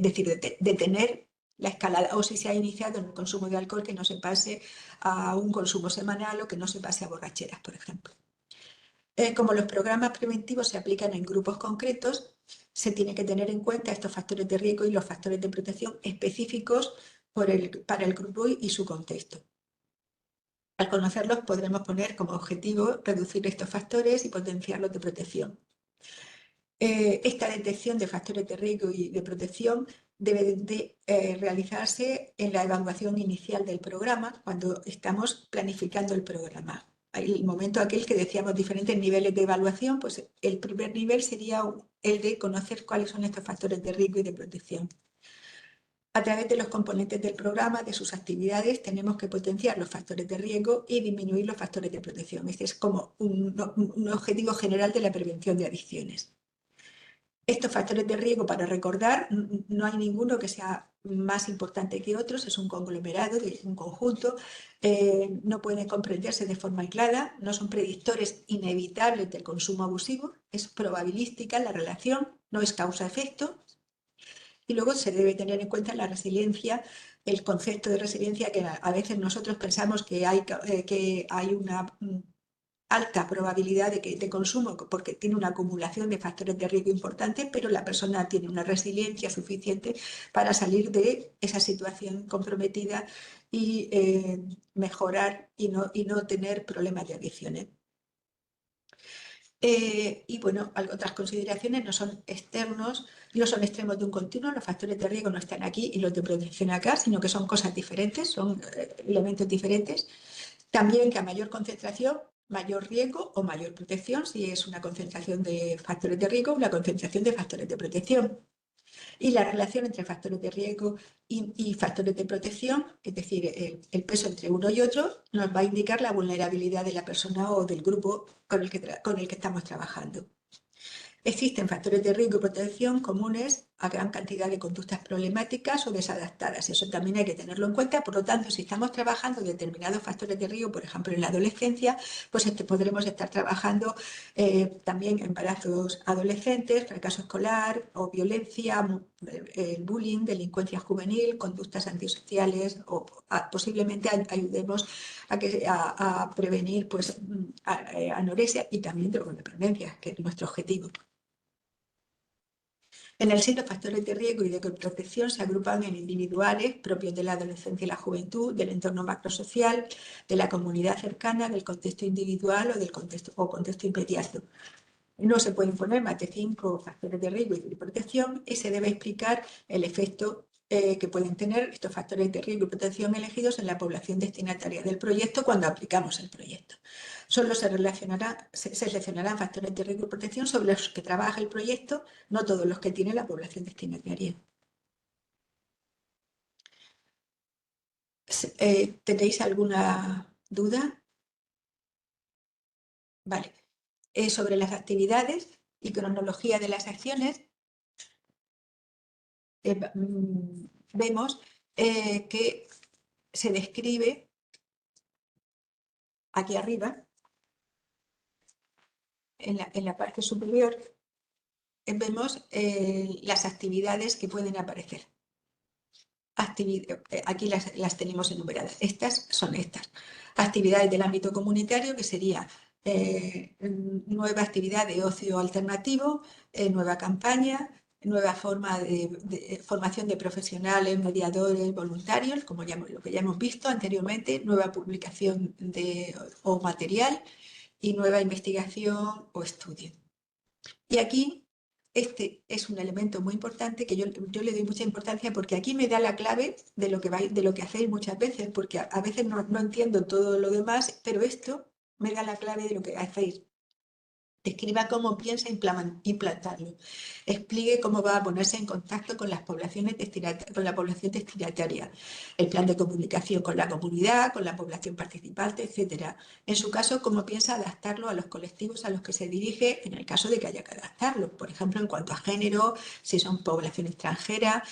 decir, detener la escalada, o si se ha iniciado en el consumo de alcohol, que no se pase a un consumo semanal o que no se pase a borracheras, por ejemplo. Como los programas preventivos se aplican en grupos concretos, se tiene que tener en cuenta estos factores de riesgo y los factores de protección específicos para el grupo y su contexto. Al conocerlos podremos poner como objetivo reducir estos factores y potenciar los de protección. Esta detección de factores de riesgo y de protección debe de realizarse en la evaluación inicial del programa cuando estamos planificando el programa. El momento aquel que decíamos diferentes niveles de evaluación, pues el primer nivel sería el de conocer cuáles son estos factores de riesgo y de protección. A través de los componentes del programa, de sus actividades, tenemos que potenciar los factores de riesgo y disminuir los factores de protección. Este es como un objetivo general de la prevención de adicciones. Estos factores de riesgo, para recordar, no hay ninguno que sea más importante que otros, es un conglomerado, es un conjunto, no pueden comprenderse de forma aislada, no son predictores inevitables del consumo abusivo, es probabilística la relación, no es causa-efecto. Y luego se debe tener en cuenta la resiliencia, el concepto de resiliencia, que a veces nosotros pensamos que hay una alta probabilidad de consumo porque tiene una acumulación de factores de riesgo importantes, pero la persona tiene una resiliencia suficiente para salir de esa situación comprometida y mejorar y no tener problemas de adicciones. Y bueno, otras consideraciones no son externos, no son extremos de un continuo, los factores de riesgo no están aquí y los de protección acá, sino que son cosas diferentes, son elementos diferentes. También que a mayor concentración, mayor riesgo o mayor protección, si es una concentración de factores de riesgo, una concentración de factores de protección. Y la relación entre factores de riesgo y factores de protección, es decir, el peso entre uno y otro, nos va a indicar la vulnerabilidad de la persona o del grupo con el que estamos trabajando. Existen factores de riesgo y protección comunes a gran cantidad de conductas problemáticas o desadaptadas. Eso también hay que tenerlo en cuenta. Por lo tanto, si estamos trabajando determinados factores de riesgo, por ejemplo, en la adolescencia, pues podremos estar trabajando también embarazos adolescentes, fracaso escolar o violencia, bullying, delincuencia juvenil, conductas antisociales o posiblemente ayudemos a prevenir pues, anorexia y también drogodependencia, que es nuestro objetivo. En el sí, los factores de riesgo y de protección se agrupan en individuales, propios de la adolescencia y la juventud, del entorno macrosocial, de la comunidad cercana, del contexto individual o del contexto inmediato. No se pueden poner más de 5 factores de riesgo y de protección y se debe explicar el efecto que pueden tener estos factores de riesgo y protección elegidos en la población destinataria del proyecto cuando aplicamos el proyecto. Solo se seleccionarán factores de riesgo y protección sobre los que trabaja el proyecto, no todos los que tiene la población destinataria. ¿Tenéis alguna duda? Vale. Sobre las actividades y cronología de las acciones, vemos que se describe aquí arriba, en la parte superior, vemos las actividades que pueden aparecer. Aquí las tenemos enumeradas. Estas son estas. Actividades del ámbito comunitario, que sería nueva actividad de ocio alternativo, nueva campaña, nueva forma de formación de profesionales, mediadores, voluntarios, como lo que ya hemos visto anteriormente, nueva publicación o material y nueva investigación o estudio. Y aquí este es un elemento muy importante que yo le doy mucha importancia porque aquí me da la clave de lo que hacéis muchas veces, porque a veces no entiendo todo lo demás, pero esto me da la clave de lo que hacéis. Describa cómo piensa implantarlo. Explique cómo va a ponerse en contacto con la población destinataria. El plan de comunicación con la comunidad, con la población participante, etc. En su caso, cómo piensa adaptarlo a los colectivos a los que se dirige en el caso de que haya que adaptarlo. Por ejemplo, en cuanto a género, si son población extranjera,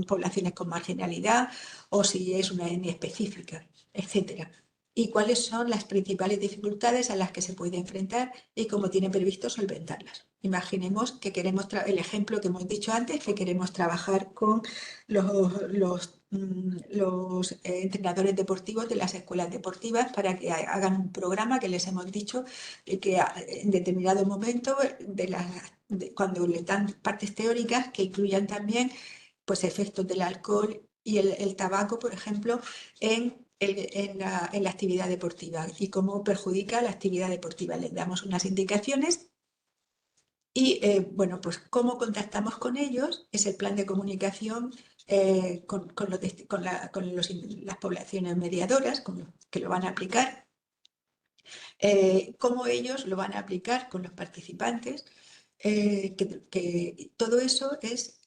poblaciones con marginalidad o si es una etnia específica, etc. Y cuáles son las principales dificultades a las que se puede enfrentar y cómo tiene previsto solventarlas. Imaginemos que queremos, el ejemplo que hemos dicho antes, que queremos trabajar con los entrenadores deportivos de las escuelas deportivas para que hagan un programa que les hemos dicho que en determinado momento, cuando les dan partes teóricas, que incluyan también pues, efectos del alcohol y el tabaco, por ejemplo, en la actividad deportiva y cómo perjudica la actividad deportiva. Les damos unas indicaciones y, bueno, pues cómo contactamos con ellos es el plan de comunicación con las poblaciones mediadoras que lo van a aplicar, cómo ellos lo van a aplicar con los participantes, que todo eso es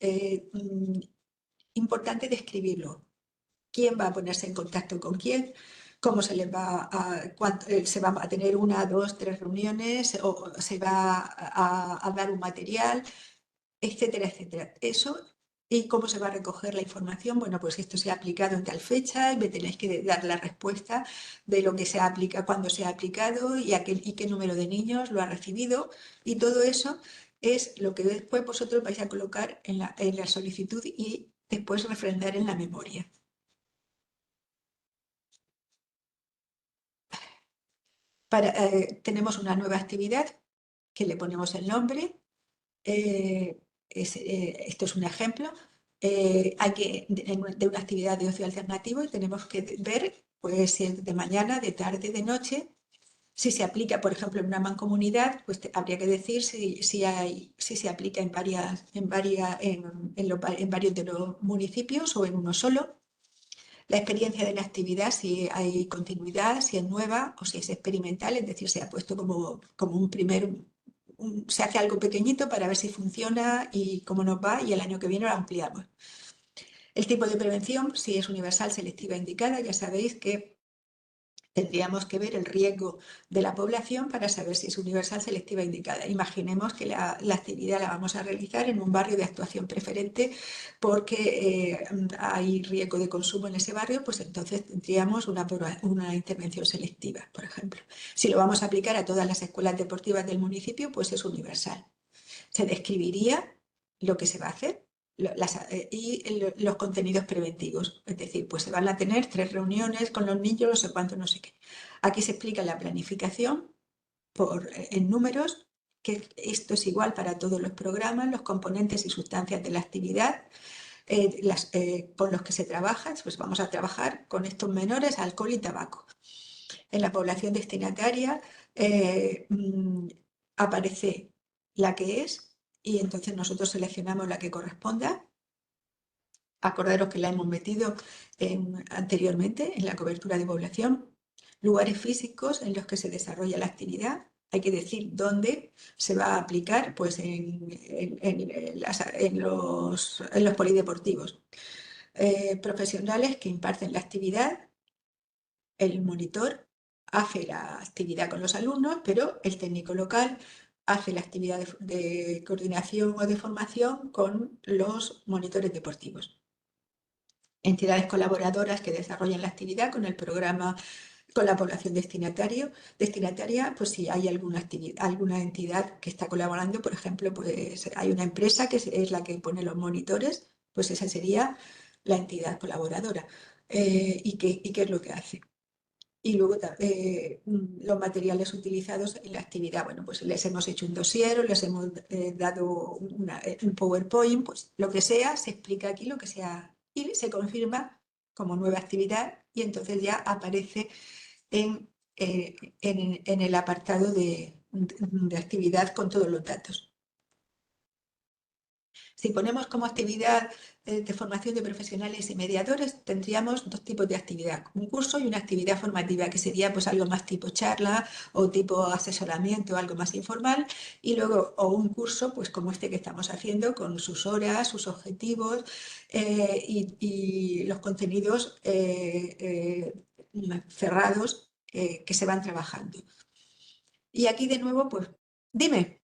importante describirlo. ¿Quién va a ponerse en contacto con quién? ¿Cómo se les va se va a tener 1, 2, 3 reuniones o se va a dar un material, etcétera, etcétera? Eso, ¿y cómo se va a recoger la información? Bueno, pues esto se ha aplicado en tal fecha y me tenéis que dar la respuesta de lo que se aplica, cuándo se ha aplicado y qué número de niños lo ha recibido. Y todo eso es lo que después vosotros vais a colocar en la solicitud y después refrendar en la memoria. Tenemos una nueva actividad que le ponemos el nombre. Esto es un ejemplo. De una actividad de ocio alternativo y tenemos que ver pues, si es de mañana, de tarde, de noche. Si se aplica, por ejemplo, en una mancomunidad, pues habría que decir si se aplica en varios de los municipios o en uno solo. La experiencia de la actividad, si hay continuidad, si es nueva o si es experimental, es decir, se ha puesto como se hace algo pequeñito para ver si funciona y cómo nos va y el año que viene lo ampliamos. El tipo de prevención, si es universal, selectiva, indicada, ya sabéis que tendríamos que ver el riesgo de la población para saber si es universal, selectiva o indicada. Imaginemos que la actividad la vamos a realizar en un barrio de actuación preferente porque hay riesgo de consumo en ese barrio, pues entonces tendríamos una intervención selectiva, por ejemplo. Si lo vamos a aplicar a todas las escuelas deportivas del municipio, pues es universal. Se describiría lo que se va a hacer y los contenidos preventivos. Es decir, pues se van a tener 3 reuniones con los niños, no sé cuánto, no sé qué. Aquí se explica la planificación en números, que esto es igual para todos los programas, los componentes y sustancias de la actividad con los que se trabaja. Pues vamos a trabajar con estos menores, alcohol y tabaco. En la población destinataria aparece la que es, y entonces nosotros seleccionamos la que corresponda. Acordaros que la hemos metido anteriormente en la cobertura de población. Lugares físicos en los que se desarrolla la actividad. Hay que decir dónde se va a aplicar, pues en los polideportivos. Profesionales que imparten la actividad. El monitor hace la actividad con los alumnos, pero el técnico local hace la actividad de coordinación o de formación con los monitores deportivos. Entidades colaboradoras que desarrollan la actividad con el programa, con la población destinataria, pues si hay alguna entidad que está colaborando, por ejemplo, pues hay una empresa que es la que pone los monitores, pues esa sería la entidad colaboradora. ¿Y qué es lo que hace? Y luego los materiales utilizados en la actividad. Bueno, pues les hemos hecho un dossier, les hemos dado un PowerPoint, pues lo que sea, se explica aquí lo que sea y se confirma como nueva actividad y entonces ya aparece en el apartado de actividad con todos los datos. Si ponemos como actividad de formación de profesionales y mediadores, tendríamos 2 tipos de actividad, un curso y una actividad formativa, que sería pues algo más tipo charla o tipo asesoramiento, algo más informal, y luego o un curso pues como este que estamos haciendo, con sus horas, sus objetivos y los contenidos cerrados que se van trabajando. Y aquí de nuevo, pues, dime.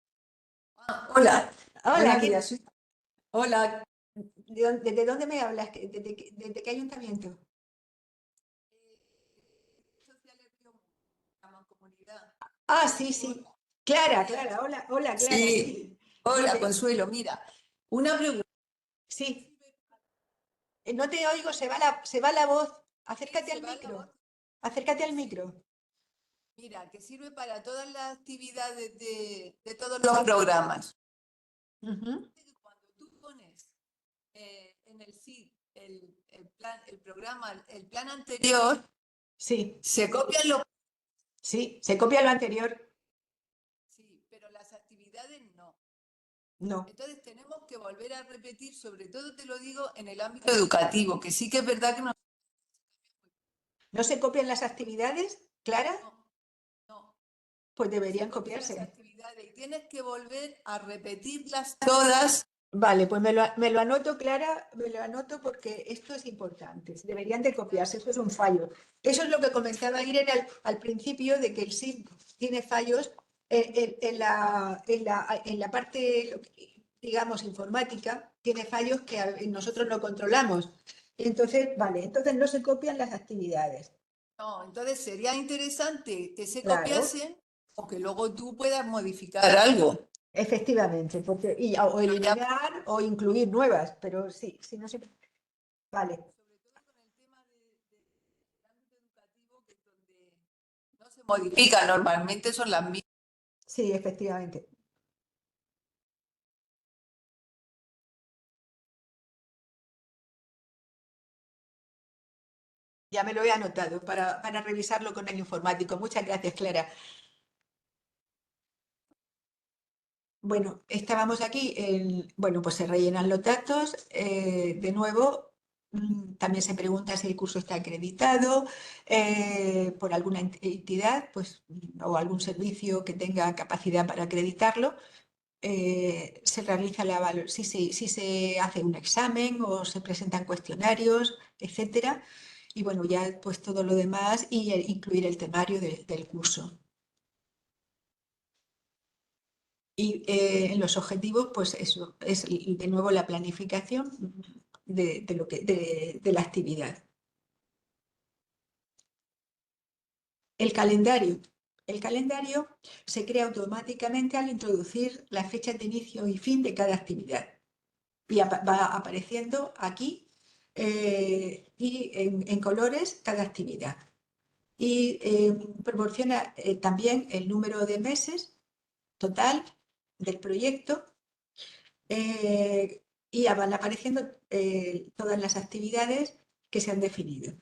Hola,
Hola,
hola.
¿desde dónde me hablas? ¿Desde qué ayuntamiento? Ah, sí, sí. Clara, hola, Clara,
Sí,
sí.
hola,
Dime.
Consuelo. Mira, una pregunta.
Sí. No te oigo, se va la voz. Acércate
¿Se
al
va la
micro.
voz?
Acércate al micro.
Mira, que sirve para todas las actividades de todos los programas.
Ujú.
Cuando tú pones en el SID el programa, el plan anterior,
Sí,
se copian los...
sí, se copia lo anterior.
Sí, pero las actividades no.
No.
Entonces tenemos que volver a repetir, sobre todo te lo digo en el ámbito educativo, que sí que es verdad que no...
¿No se copian las actividades, Clara?
No.
Pues
Se
deberían
copian las
copiarse.
actividades y tienes que volver a repetirlas todas.
Vale, pues me lo anoto, Clara, me lo anoto porque esto es importante. Deberían de copiarse, eso es un fallo. Eso es lo que comentaba Irene al principio, de que el SID tiene fallos en la parte, digamos, informática, tiene fallos que nosotros no controlamos. Entonces, vale, entonces no se copian las actividades.
No, entonces sería interesante que se
Claro.
copiasen o que luego tú puedas modificar algo.
Efectivamente, porque, o eliminar o incluir nuevas, pero sí, si no se... Vale.
Sobre todo con el tema del ámbito educativo, que es donde no se modifica, normalmente son las mismas.
Sí, efectivamente. Ya me lo he anotado para revisarlo con el informático. Muchas gracias, Clara. Bueno, estábamos aquí, bueno, pues se rellenan los datos. De nuevo, también se pregunta si el curso está acreditado por alguna entidad, pues, o algún servicio que tenga capacidad para acreditarlo. Se realiza si se hace un examen o se presentan cuestionarios, etcétera. Y bueno, ya pues todo lo demás y incluir el temario del curso. Y en los objetivos, pues eso, es de nuevo la planificación de la actividad. El calendario. El calendario se crea automáticamente al introducir las fechas de inicio y fin de cada actividad. Y va apareciendo aquí y en colores cada actividad. Y proporciona también el número de meses total del proyecto y van apareciendo todas las actividades que se han definido.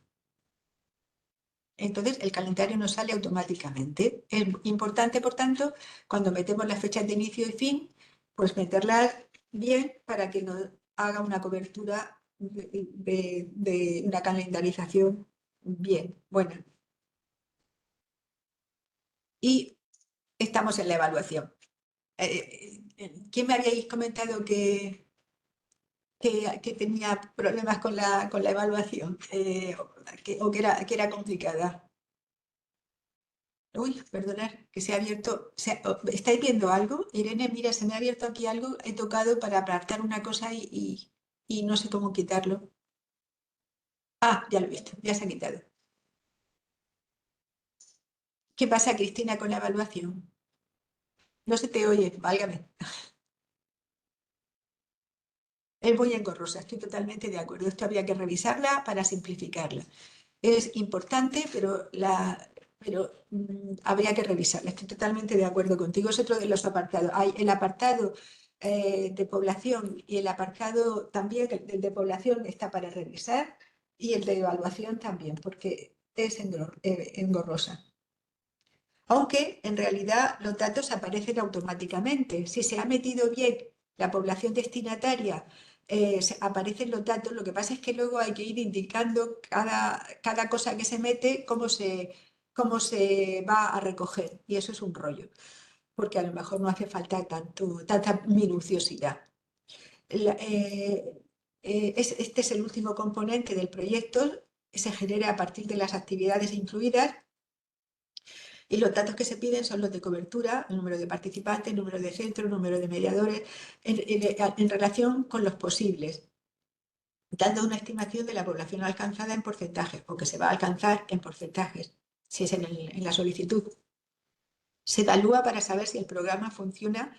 Entonces, el calendario nos sale automáticamente. Es importante, por tanto, cuando metemos las fechas de inicio y fin, pues meterlas bien para que nos haga una cobertura de una calendarización bien, buena. Y estamos en la evaluación. ¿Quién me habíais comentado que tenía problemas con la evaluación o que era complicada? Uy, perdonad, que se ha abierto. ¿Estáis viendo algo? Irene, mira, se me ha abierto aquí algo. He tocado para apartar una cosa y no sé cómo quitarlo. Ah, ya lo he visto, ya se ha quitado. ¿Qué pasa, Cristina, con la evaluación? No se te oye, válgame. Es muy engorrosa, estoy totalmente de acuerdo. Esto habría que revisarla para simplificarla. Es importante, pero habría que revisarla. Estoy totalmente de acuerdo contigo. Es otro de los apartados. Hay el apartado de población y el apartado también el de población está para revisar y el de evaluación también, porque es engorrosa. Aunque en realidad los datos aparecen automáticamente. Si se ha metido bien la población destinataria, aparecen los datos. Lo que pasa es que luego hay que ir indicando cada cosa que se mete, cómo se va a recoger. Y eso es un rollo, porque a lo mejor no hace falta tanta minuciosidad. Este es el último componente del proyecto, se genera a partir de las actividades incluidas. Y los datos que se piden son los de cobertura, el número de participantes, el número de centros, el número de mediadores, en relación con los posibles, dando una estimación de la población alcanzada en porcentajes, o que se va a alcanzar en porcentajes, si es en la solicitud. Se evalúa para saber si el programa funciona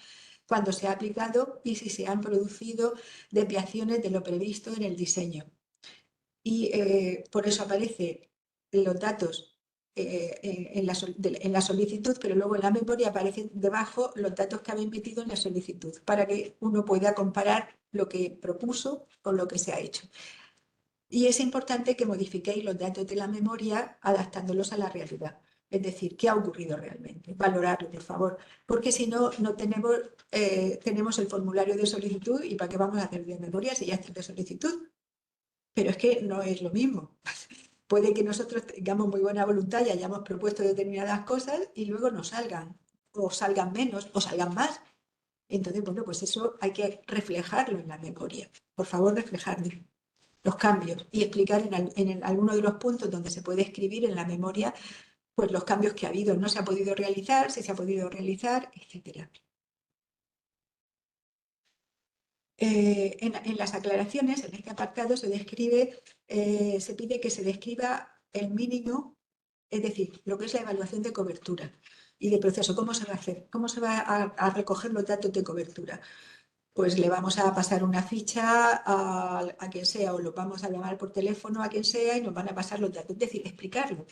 cuando se ha aplicado y si se han producido desviaciones de lo previsto en el diseño. Y por eso aparecen los datos en la solicitud, pero luego en la memoria aparecen debajo los datos que habéis metido en la solicitud, para que uno pueda comparar lo que propuso con lo que se ha hecho. Y es importante que modifiquéis los datos de la memoria adaptándolos a la realidad. Es decir, ¿qué ha ocurrido realmente? Valorarlo, por favor, porque si no, no tenemos el formulario de solicitud y ¿para qué vamos a hacer de memoria si ya está de solicitud? Pero es que no es lo mismo. Puede que nosotros tengamos muy buena voluntad y hayamos propuesto determinadas cosas y luego no salgan, o salgan menos, o salgan más. Entonces, bueno, pues eso hay que reflejarlo en la memoria. Por favor, reflejarlo los cambios y explicar en alguno de los puntos donde se puede escribir en la memoria pues los cambios que ha habido. No se ha podido realizar, si se ha podido realizar, etcétera. En las aclaraciones, en este apartado, se pide que se describa el mínimo, es decir, lo que es la evaluación de cobertura y de proceso. ¿Cómo se va a hacer? ¿Cómo se va a recoger los datos de cobertura? Pues le vamos a pasar una ficha a quien sea o lo vamos a llamar por teléfono a quien sea y nos van a pasar los datos. Es decir, explicarlo.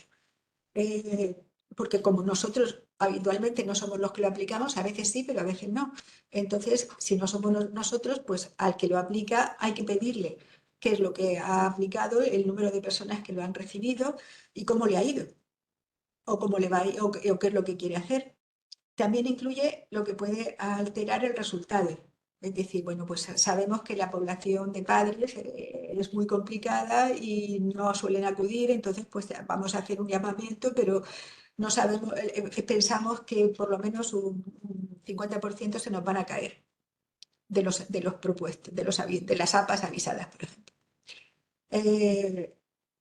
Porque como nosotros habitualmente no somos los que lo aplicamos, a veces sí, pero a veces no. Entonces, si no somos nosotros, pues al que lo aplica hay que pedirle qué es lo que ha aplicado, el número de personas que lo han recibido y cómo le ha ido, o cómo le va a ir, o qué es lo que quiere hacer. También incluye lo que puede alterar el resultado. Es decir, bueno, pues sabemos que la población de padres es muy complicada y no suelen acudir, entonces pues vamos a hacer un llamamiento, pero no sabemos, pensamos que por lo menos un 50% se nos van a caer de los propuestos, de las APAs avisadas, por ejemplo.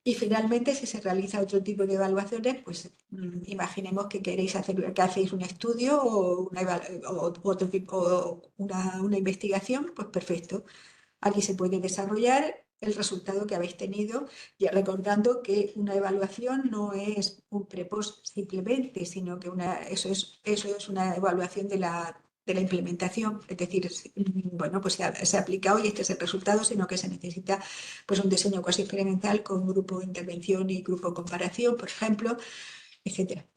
Y finalmente, si se realiza otro tipo de evaluaciones, pues imaginemos que queréis hacer, que hacéis un estudio o otro tipo, o una investigación, pues perfecto. Aquí se puede desarrollar el resultado que habéis tenido, ya recordando que una evaluación no es un prepost simplemente, sino que eso es una evaluación de la implementación, es decir, bueno, pues se ha aplicado y este es el resultado, sino que se necesita pues un diseño cuasi experimental con grupo de intervención y grupo de comparación, por ejemplo, etcétera.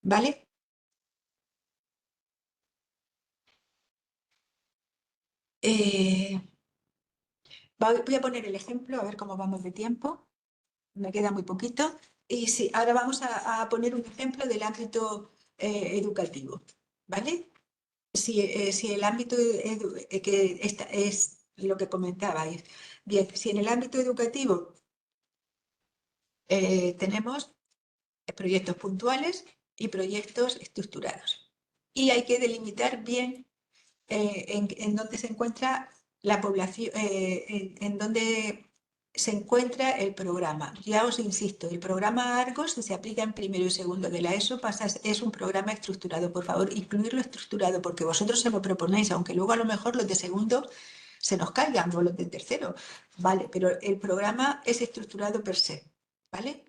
¿Vale? Voy a poner el ejemplo, a ver cómo vamos de tiempo. Me queda muy poquito. Y sí, ahora vamos a poner un ejemplo del ámbito educativo, ¿vale? Si el ámbito que es lo que comentabais, bien, si en el ámbito educativo tenemos proyectos puntuales y proyectos estructurados. Y hay que delimitar bien en dónde se encuentra la población, en dónde se encuentra el programa. Ya os insisto, el programa Argos, si se aplica en primero y segundo de la ESO, es un programa estructurado. Por favor, incluirlo estructurado, porque vosotros se lo proponéis, aunque luego a lo mejor los de segundo se nos caigan o los de tercero, ¿vale? Pero el programa es estructurado per se, ¿vale?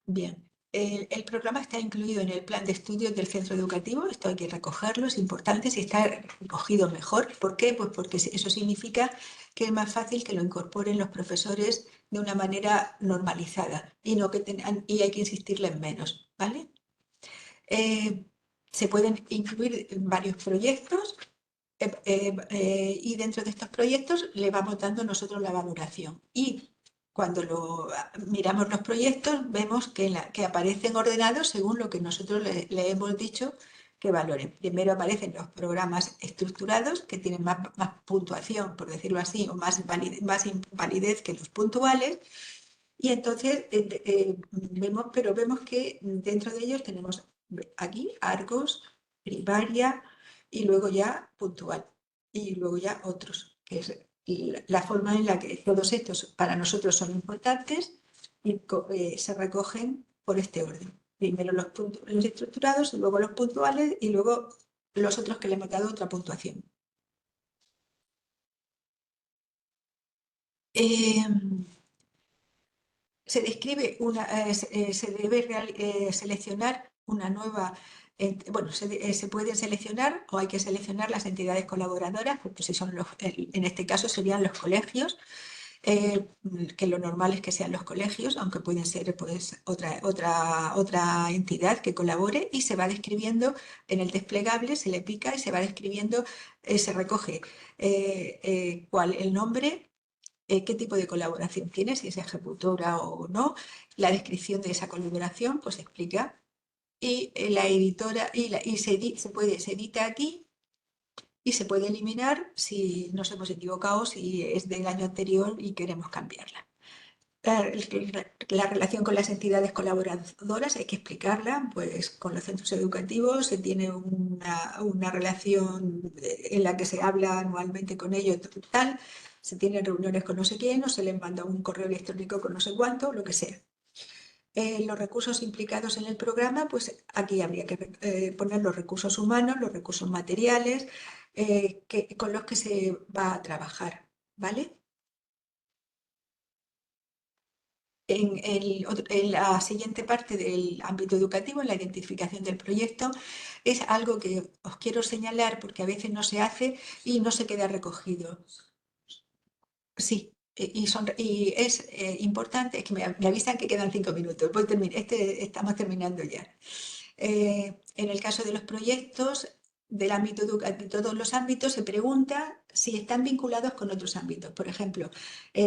Bien, el programa está incluido en el plan de estudios del centro educativo, esto hay que recogerlo, es importante, si está recogido mejor. ¿Por qué? Pues porque eso significa que es más fácil que lo incorporen los profesores de una manera normalizada y, no que y hay que insistirles menos, ¿vale? Se pueden incluir varios proyectos y dentro de estos proyectos le vamos dando nosotros la valoración. Y cuando miramos los proyectos, vemos que aparecen ordenados según lo que nosotros le hemos dicho que valoren. Primero aparecen los programas estructurados, que tienen más puntuación, por decirlo así, o más validez que los puntuales. Y entonces vemos que dentro de ellos tenemos aquí Argos, primaria y luego ya puntual. Y luego ya otros, que es la forma en la que todos estos para nosotros son importantes y se recogen por este orden. Primero los estructurados, luego los puntuales y luego los otros que le hemos dado otra puntuación. Se describe se debe seleccionar una nueva, bueno, se pueden seleccionar o hay que seleccionar las entidades colaboradoras, pues si son en este caso serían los colegios, que lo normal es que sean los colegios, aunque pueden ser pues, otra entidad que colabore, y se va describiendo en el desplegable, se le pica y se va describiendo, se recoge cuál el nombre, qué tipo de colaboración tiene, si es ejecutora o no, la descripción de esa colaboración, pues explica, y la editora, se edita aquí y se puede eliminar si nos hemos equivocado, si es del año anterior y queremos cambiarla. La relación con las entidades colaboradoras hay que explicarla, pues con los centros educativos se tiene una relación en la que se habla anualmente con ellos, tal, se tienen reuniones con no sé quién o se les manda un correo electrónico con no sé cuánto, lo que sea. Los recursos implicados en el programa, pues aquí habría que poner los recursos humanos, los recursos materiales con los que se va a trabajar, ¿vale? En la siguiente parte del ámbito educativo, en la identificación del proyecto, es algo que os quiero señalar porque a veces no se hace y no se queda recogido. Sí, y es importante, es que me avisan que quedan 5 minutos. Estamos terminando ya. En el caso de los proyectos del ámbito educativo, de todos los ámbitos, se pregunta si están vinculados con otros ámbitos. Por ejemplo,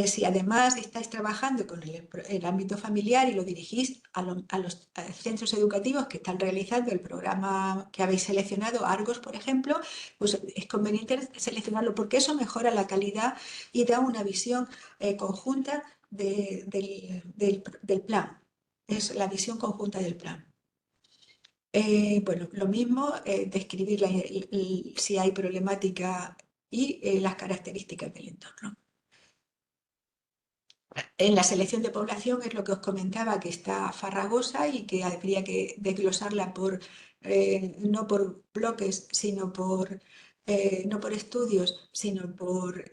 si además estáis trabajando con el ámbito familiar y lo dirigís a los centros educativos que están realizando el programa que habéis seleccionado, Argos, por ejemplo, pues es conveniente seleccionarlo porque eso mejora la calidad y da una visión conjunta del plan. Es la visión conjunta del plan. Bueno, lo mismo, describir si hay problemática y las características del entorno. En la selección de población es lo que os comentaba, que está farragosa y que habría que desglosarla no por bloques, sino no por estudios, sino por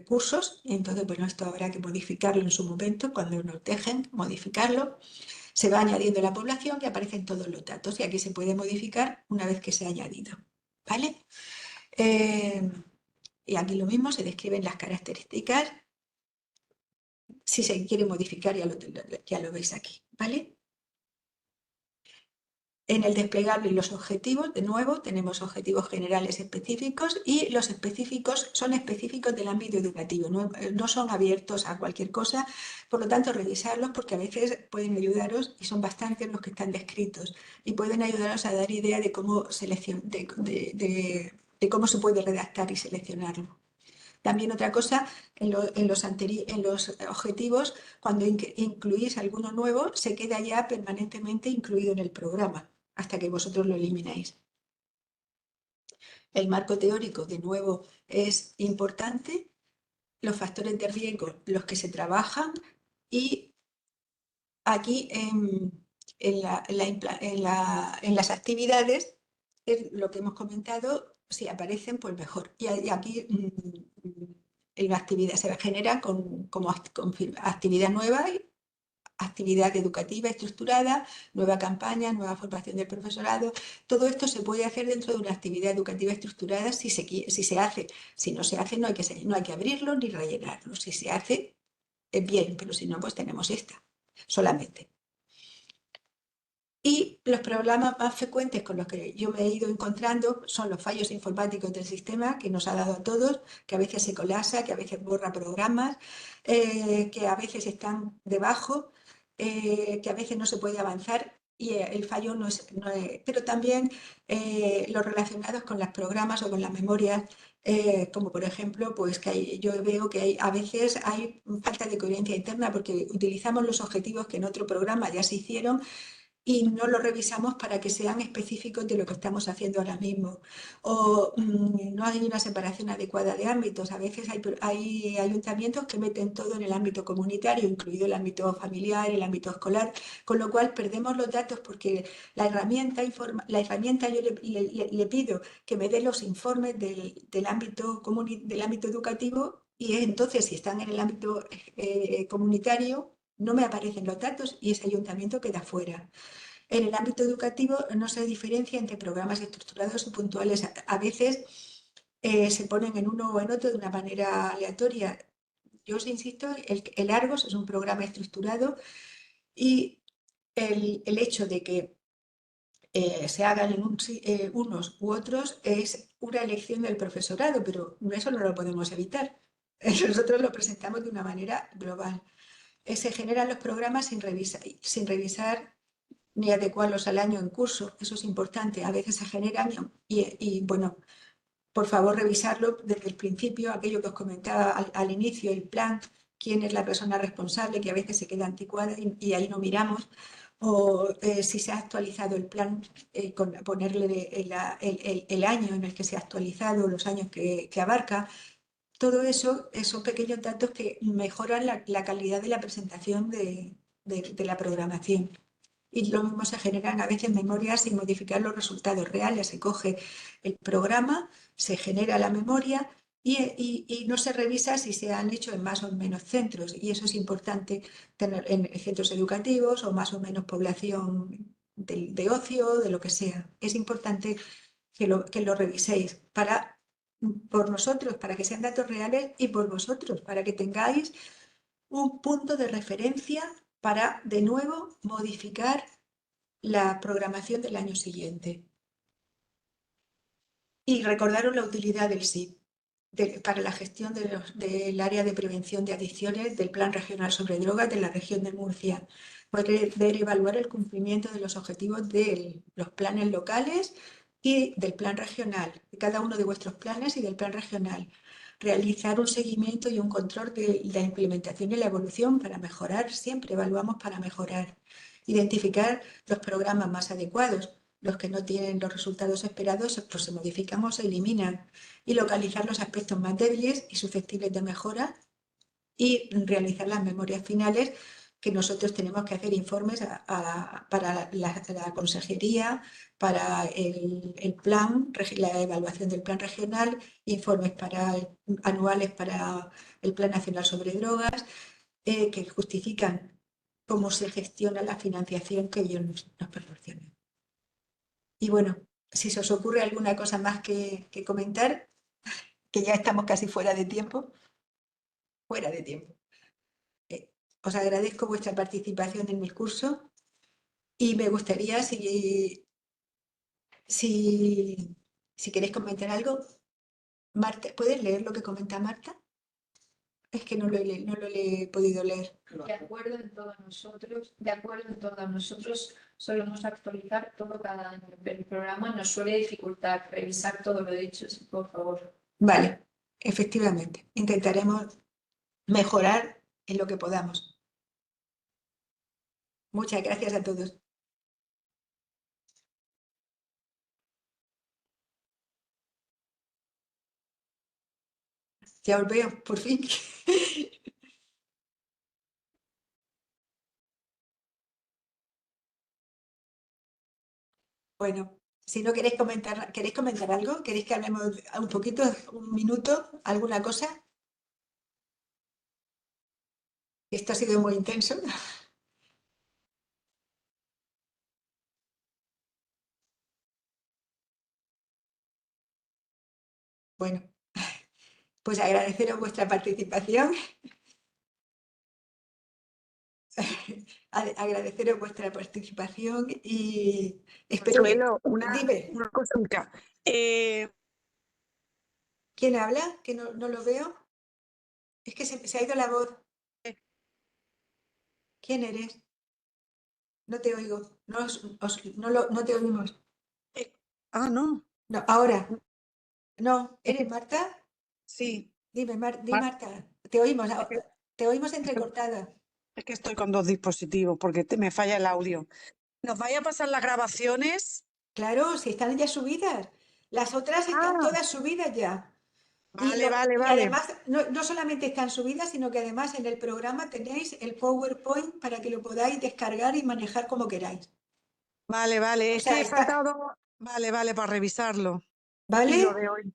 cursos. Entonces, bueno, esto habrá que modificarlo en su momento, cuando nos dejen modificarlo. Se va añadiendo la población y aparecen todos los datos y aquí se puede modificar una vez que se ha añadido, ¿vale? Y aquí lo mismo, se describen las características. Si se quiere modificar, ya lo veis aquí, ¿vale? En el desplegable y los objetivos, de nuevo, tenemos objetivos generales específicos y los específicos son específicos del ámbito educativo, no son abiertos a cualquier cosa, por lo tanto, revisarlos porque a veces pueden ayudaros, y son bastantes los que están descritos, y pueden ayudaros a dar idea de cómo, de cómo se puede redactar y seleccionarlo. También otra cosa, en los objetivos, cuando incluís alguno nuevo, se queda ya permanentemente incluido en el programa, hasta que vosotros lo elimináis. El marco teórico, de nuevo, es importante, los factores de riesgo, los que se trabajan, y aquí en las actividades, es lo que hemos comentado, si aparecen, pues mejor. Y aquí la actividad se genera como actividad nueva, actividad educativa estructurada, nueva campaña, nueva formación del profesorado. Todo esto se puede hacer dentro de una actividad educativa estructurada si se hace. Si no se hace, no hay que abrirlo ni rellenarlo. Si se hace, es bien, pero si no, pues tenemos esta solamente. Y los problemas más frecuentes con los que yo me he ido encontrando son los fallos informáticos del sistema que nos ha dado a todos, que a veces se colapsa, que a veces borra programas, que a veces están debajo, que a veces no se puede avanzar y el fallo no es... pero también los relacionados con los programas o con las memorias, como por ejemplo, pues que yo veo que a veces hay falta de coherencia interna porque utilizamos los objetivos que en otro programa ya se hicieron y no lo revisamos para que sean específicos de lo que estamos haciendo ahora mismo. O no hay una separación adecuada de ámbitos. A veces hay ayuntamientos que meten todo en el ámbito comunitario, incluido el ámbito familiar, el ámbito escolar, con lo cual perdemos los datos porque la herramienta yo le pido que me dé los informes del ámbito educativo y entonces si están en el ámbito comunitario no me aparecen los datos y ese ayuntamiento queda fuera. En el ámbito educativo no se diferencia entre programas estructurados y puntuales. A veces se ponen en uno o en otro de una manera aleatoria. Yo os insisto, el Argos es un programa estructurado y el hecho de que se hagan en unos u otros es una elección del profesorado, pero eso no lo podemos evitar. Nosotros lo presentamos de una manera global. Se generan los programas sin revisar ni adecuarlos al año en curso. Eso es importante. A veces se generan y bueno, por favor revisarlo desde el principio, aquello que os comentaba al inicio, el plan, quién es la persona responsable, que a veces se queda anticuada y ahí no miramos. O si se ha actualizado el plan, ponerle el año en el que se ha actualizado, los años que abarca. Todo eso son pequeños datos que mejoran la calidad de la presentación de la programación. Y lo mismo se generan a veces memorias sin modificar los resultados reales. Se coge el programa, se genera la memoria y no se revisa si se han hecho en más o menos centros. Y eso es importante tener en centros educativos o más o menos población de ocio, de lo que sea. Es importante que lo reviséis por nosotros, para que sean datos reales y por vosotros, para que tengáis un punto de referencia para, de nuevo, modificar la programación del año siguiente. Y recordaros la utilidad del SIP para la gestión del área de prevención de adicciones del Plan Regional sobre Drogas de la región de Murcia. Poder evaluar el cumplimiento de los objetivos de los planes locales y del plan regional, de cada uno de vuestros planes y del plan regional. Realizar un seguimiento y un control de la implementación y la evolución para mejorar, siempre evaluamos para mejorar. Identificar los programas más adecuados. los que no tienen los resultados esperados, pues se modifican o se eliminan, y localizar los aspectos más débiles y susceptibles de mejora y realizar las memorias finales, que nosotros tenemos que hacer informes para la consejería, para el plan, la evaluación del plan regional, informes anuales para el Plan Nacional sobre Drogas, que justifican cómo se gestiona la financiación que ellos nos proporcionan. Y bueno, si se os ocurre alguna cosa más que comentar, que ya estamos casi fuera de tiempo. Os agradezco vuestra participación en el curso y me gustaría, si queréis comentar algo, Marta, ¿puedes leer lo que comenta Marta? Es que no lo he podido leer.
De acuerdo en todos nosotros solemos actualizar todo cada año. El programa nos suele dificultar revisar todo lo dicho, sí, por favor.
Vale, efectivamente. Intentaremos mejorar en lo que podamos. Muchas gracias a todos. Ya os veo, por fin. Bueno, si no ¿queréis comentar algo? ¿Queréis que hablemos un poquito, un minuto, alguna cosa? Esto ha sido muy intenso. Bueno, pues agradeceros vuestra participación. Agradeceros vuestra participación y espero que...
Consuelo,
Dime,
una consulta.
¿quién habla? Que no lo veo. Es que se ha ido la voz. ¿Quién eres? No te oigo. No te oímos.
No.
No, ahora. No, ¿eres Marta?
Sí.
Dime,
Mar-
Marta. Te oímos,
Es que-
te oímos entrecortada.
Es que estoy con dos dispositivos porque me falla el audio. ¿Nos vaya a pasar las grabaciones?
Claro, si están ya subidas. Las otras están
Ah,
todas subidas ya.
vale, vale,
Y
vale.
además, no solamente están subidas, sino que además en el programa tenéis el PowerPoint para que lo podáis descargar y manejar como queráis.
Vale, vale.
O
Es
sea,
que he faltado. Vale, vale, para revisarlo. Y lo
¿vale?
de hoy.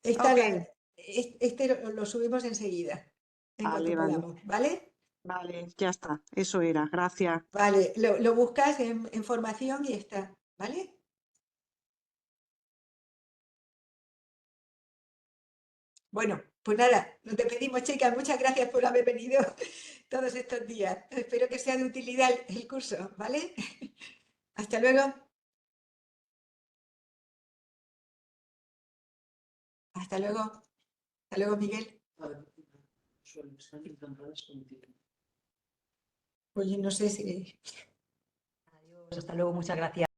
Está
Ok.
este lo subimos enseguida, en cuanto
Vale, vale.
podamos, ¿vale?
Vale, ya está. Eso era. Gracias.
Vale, lo buscas en formación y está, ¿vale? Bueno, pues nada, nos despedimos, chicas. Muchas gracias por haber venido todos estos días. Espero que sea de utilidad el curso, ¿vale? Hasta luego. Hasta luego. Hasta luego, Miguel. Pues yo no sé si...
Adiós, hasta luego, muchas gracias.